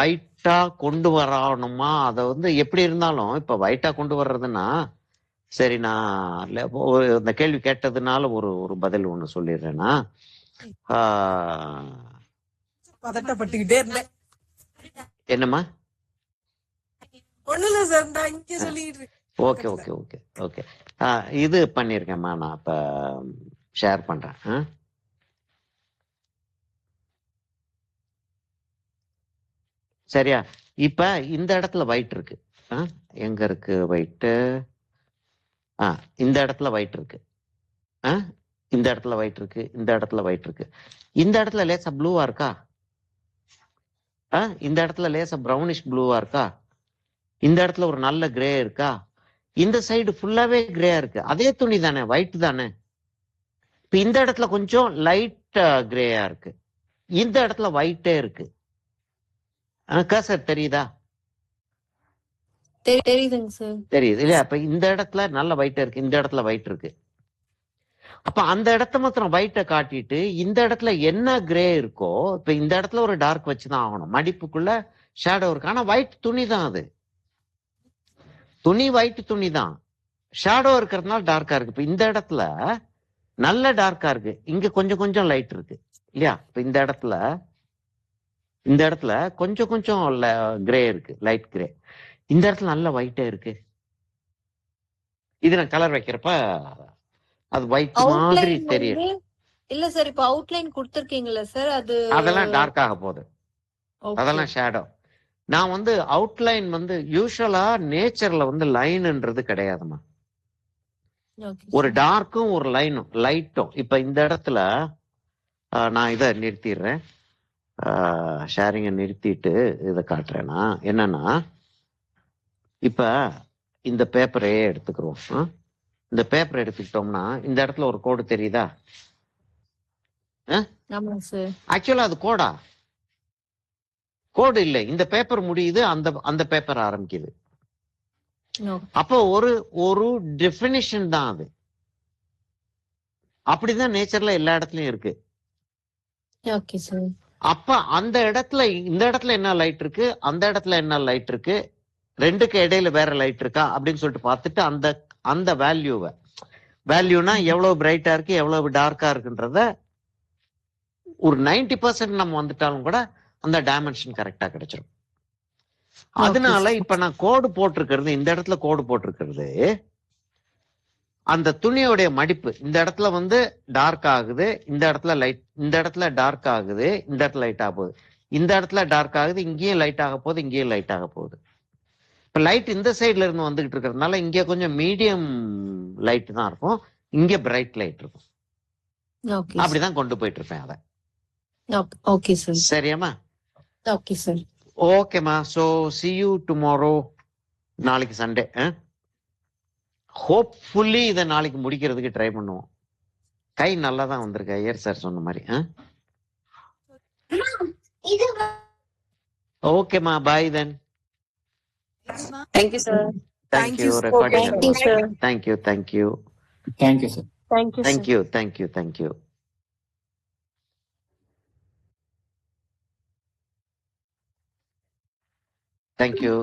ஒயிட்டா கொண்டு வரணுமா? அதை எப்படி இருந்தாலும் இப்ப ஒயிட்டா கொண்டு வர்றதுன்னா, சரி நான் இந்த கேள்வி கேட்டதுனால ஒரு பதில் ஒண்ணு சொல்லிடுறேன்னா, பதட்டப்பட்டுக்கிட்டே இருந்தேன். என்னம்மா? ஒண்ணுல சார், நான் இங்க சொல்லிட்டு. Okay okay okay okay. இது பண்ணிருக்கேம்மா, நான் இப்ப ஷேர் பண்றேன். சரியா? இப்ப இந்த இடத்துல ஒயிட் இருக்கு. எங்க இருக்கு ஒயிட்? இந்த இடத்துல ஒயிட் இருக்கு. இந்த இடத்துல ஒயிட் இருக்கு. இந்த இடத்துல ஒயிட் இருக்கு. இந்த இடத்துல லேசா ப்ளூவா இருக்கா? இந்த இடத்துல லேசா ப்ரௌனிஷ் ப்ளூவா இருக்கா? இந்த இடத்துல ஒரு நல்ல கிரே இருக்கா? இந்த சைடு ஃபுல்லாவே கிரேயா இருக்கு. அதே துணி தானே, ஒயிட் தானே. இப்ப இந்த இடத்துல கொஞ்சம் லைட் கிரேயா இருக்கு. இந்த இடத்துல ஒயிட்டே இருக்கு. சார் தெரியுதா? தெரியுதுங்க சார். தெரியுது இல்லையா? அப்ப இந்த இடத்துல நல்ல ஒயிட் இருக்கு, இந்த இடத்துல ஒயிட் இருக்கு. அப்ப அந்த இடத்த மாத்திரம் ஒயிட்டை காட்டிட்டு இந்த இடத்துல என்ன கிரே இருக்கோ, இப்ப இந்த இடத்துல ஒரு டார்க் வச்சுதான் ஆகணும். மடிப்புக்குள்ள ஷேடோ இருக்கு. ஆனா ஒயிட் துணி தான், அது துணி ஒயிட் துணி தான். ஷேடோ இருக்கிறதுனால டார்க்கா இருக்கு. இப்ப இந்த இடத்துல நல்ல டார்க்கா இருக்கு, இங்க கொஞ்சம் கொஞ்சம் லைட் இருக்கு இல்லையா? இப்ப இந்த இடத்துல கொஞ்சம் கொஞ்சம் கிரே இருக்கு, லைட் கிரே. இந்த இடத்துல நல்ல ஒயிட்டே இருக்கு. இது நான் கலர் வைக்கிறப்ப அது ஒயிட் மாதிரி தெரியும். இல்ல சார், இப்ப அவுட்லைன் கொடுத்திருக்கீங்களா சார்? அதெல்லாம் டார்க் ஆக போகுது, அதெல்லாம் ஷேடோ. நான் அவுட்லைன் யூஸ்வலா நேச்சர்ல லைன்ன்றது கிடையாதுமா. ஒரு டார்க்கும் ஒரு லைட்டும். இப்ப இந்த இடத்துல நான் இதை நிறுத்திடுறேன், ஷேரிங்கை நிறுத்திட்டு இதை காட்டுறேன்னா என்னன்னா, இப்ப இந்த பேப்பரையே எடுத்துக்கிறோம். இந்த பேப்பர் எடுத்துக்கிட்டோம்னா இந்த இடத்துல ஒரு கோடு தெரியுதா? ஆக்சுவலா அது கோடா? கோடு இல்லை. இந்த பேப்பர் முடியுது, அந்த பேப்பர் ஆரம்பிக்குது. அப்போ ஒரு டெஃபினிஷன் தான் அது. அப்படிதான் நேச்சர்ல எல்லா இடத்துலயும் இருக்கு. அப்ப அந்த இடத்துல இந்த இடத்துல என்ன லைட் இருக்கு, அந்த இடத்துல என்ன லைட் இருக்கு, ரெண்டுக்கு இடையில வேற லைட் இருக்கா அப்படின்னு சொல்லிட்டு பார்த்துட்டு அந்த வேல்யூனா எவ்வளவு பிரைட்டா இருக்கு எவ்வளவு டார்க்கா இருக்குன்றத ஒரு 90% நம்ம வந்துட்டாலும் கூட அந்த டைமென்ஷன் கரெக்டா கிடைச்சிடும். அதனால இப்ப நான் கோடு போட்டிருக்கிறது, இந்த இடத்துல கோடு போட்டிருக்கிறது அந்த துணியோடைய மடிப்பு. இந்த இடத்துல டார்க் ஆகுது, இந்த இடத்துல லைட், இந்த இடத்துல டார்க் ஆகுது, இந்த இடத்துல லைட் ஆக போகுது, இந்த இடத்துல டார்க் ஆகுது, இங்கேயும் லைட் ஆக போகுது, இங்கேயும் லைட் ஆக போகுது. இப்ப லைட் இந்த சைட்ல இருந்து வந்துகிட்டு இருக்கிறதுனால இங்க கொஞ்சம் மீடியம் லைட் தான் இருக்கும், இங்க பிரைட் லைட் இருக்கும். அப்படிதான் கொண்டு போயிட்டு இருப்பேன் அதை. சரியாமா? ஓகேமா. So see you tomorrow. நாளைக்கு சண்டே. ஹோப்ஃபுல்லி இதை நாளைக்கு முடிக்கிறதுக்கு ட்ரை பண்ணுவோம். கை நல்லா தான் வந்திருக்கு ஐயர் சார் சொன்ன மாதிரி. ஓகேமா, பாய் தென். Thank you sir. Thank you recording. Thank you sir. Thank you.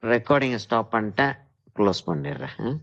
ரெக்கார்டிங்கை ஸ்டாப் பண்ணிட்டேன், க்ளோஸ் பண்ணிடுறேன்.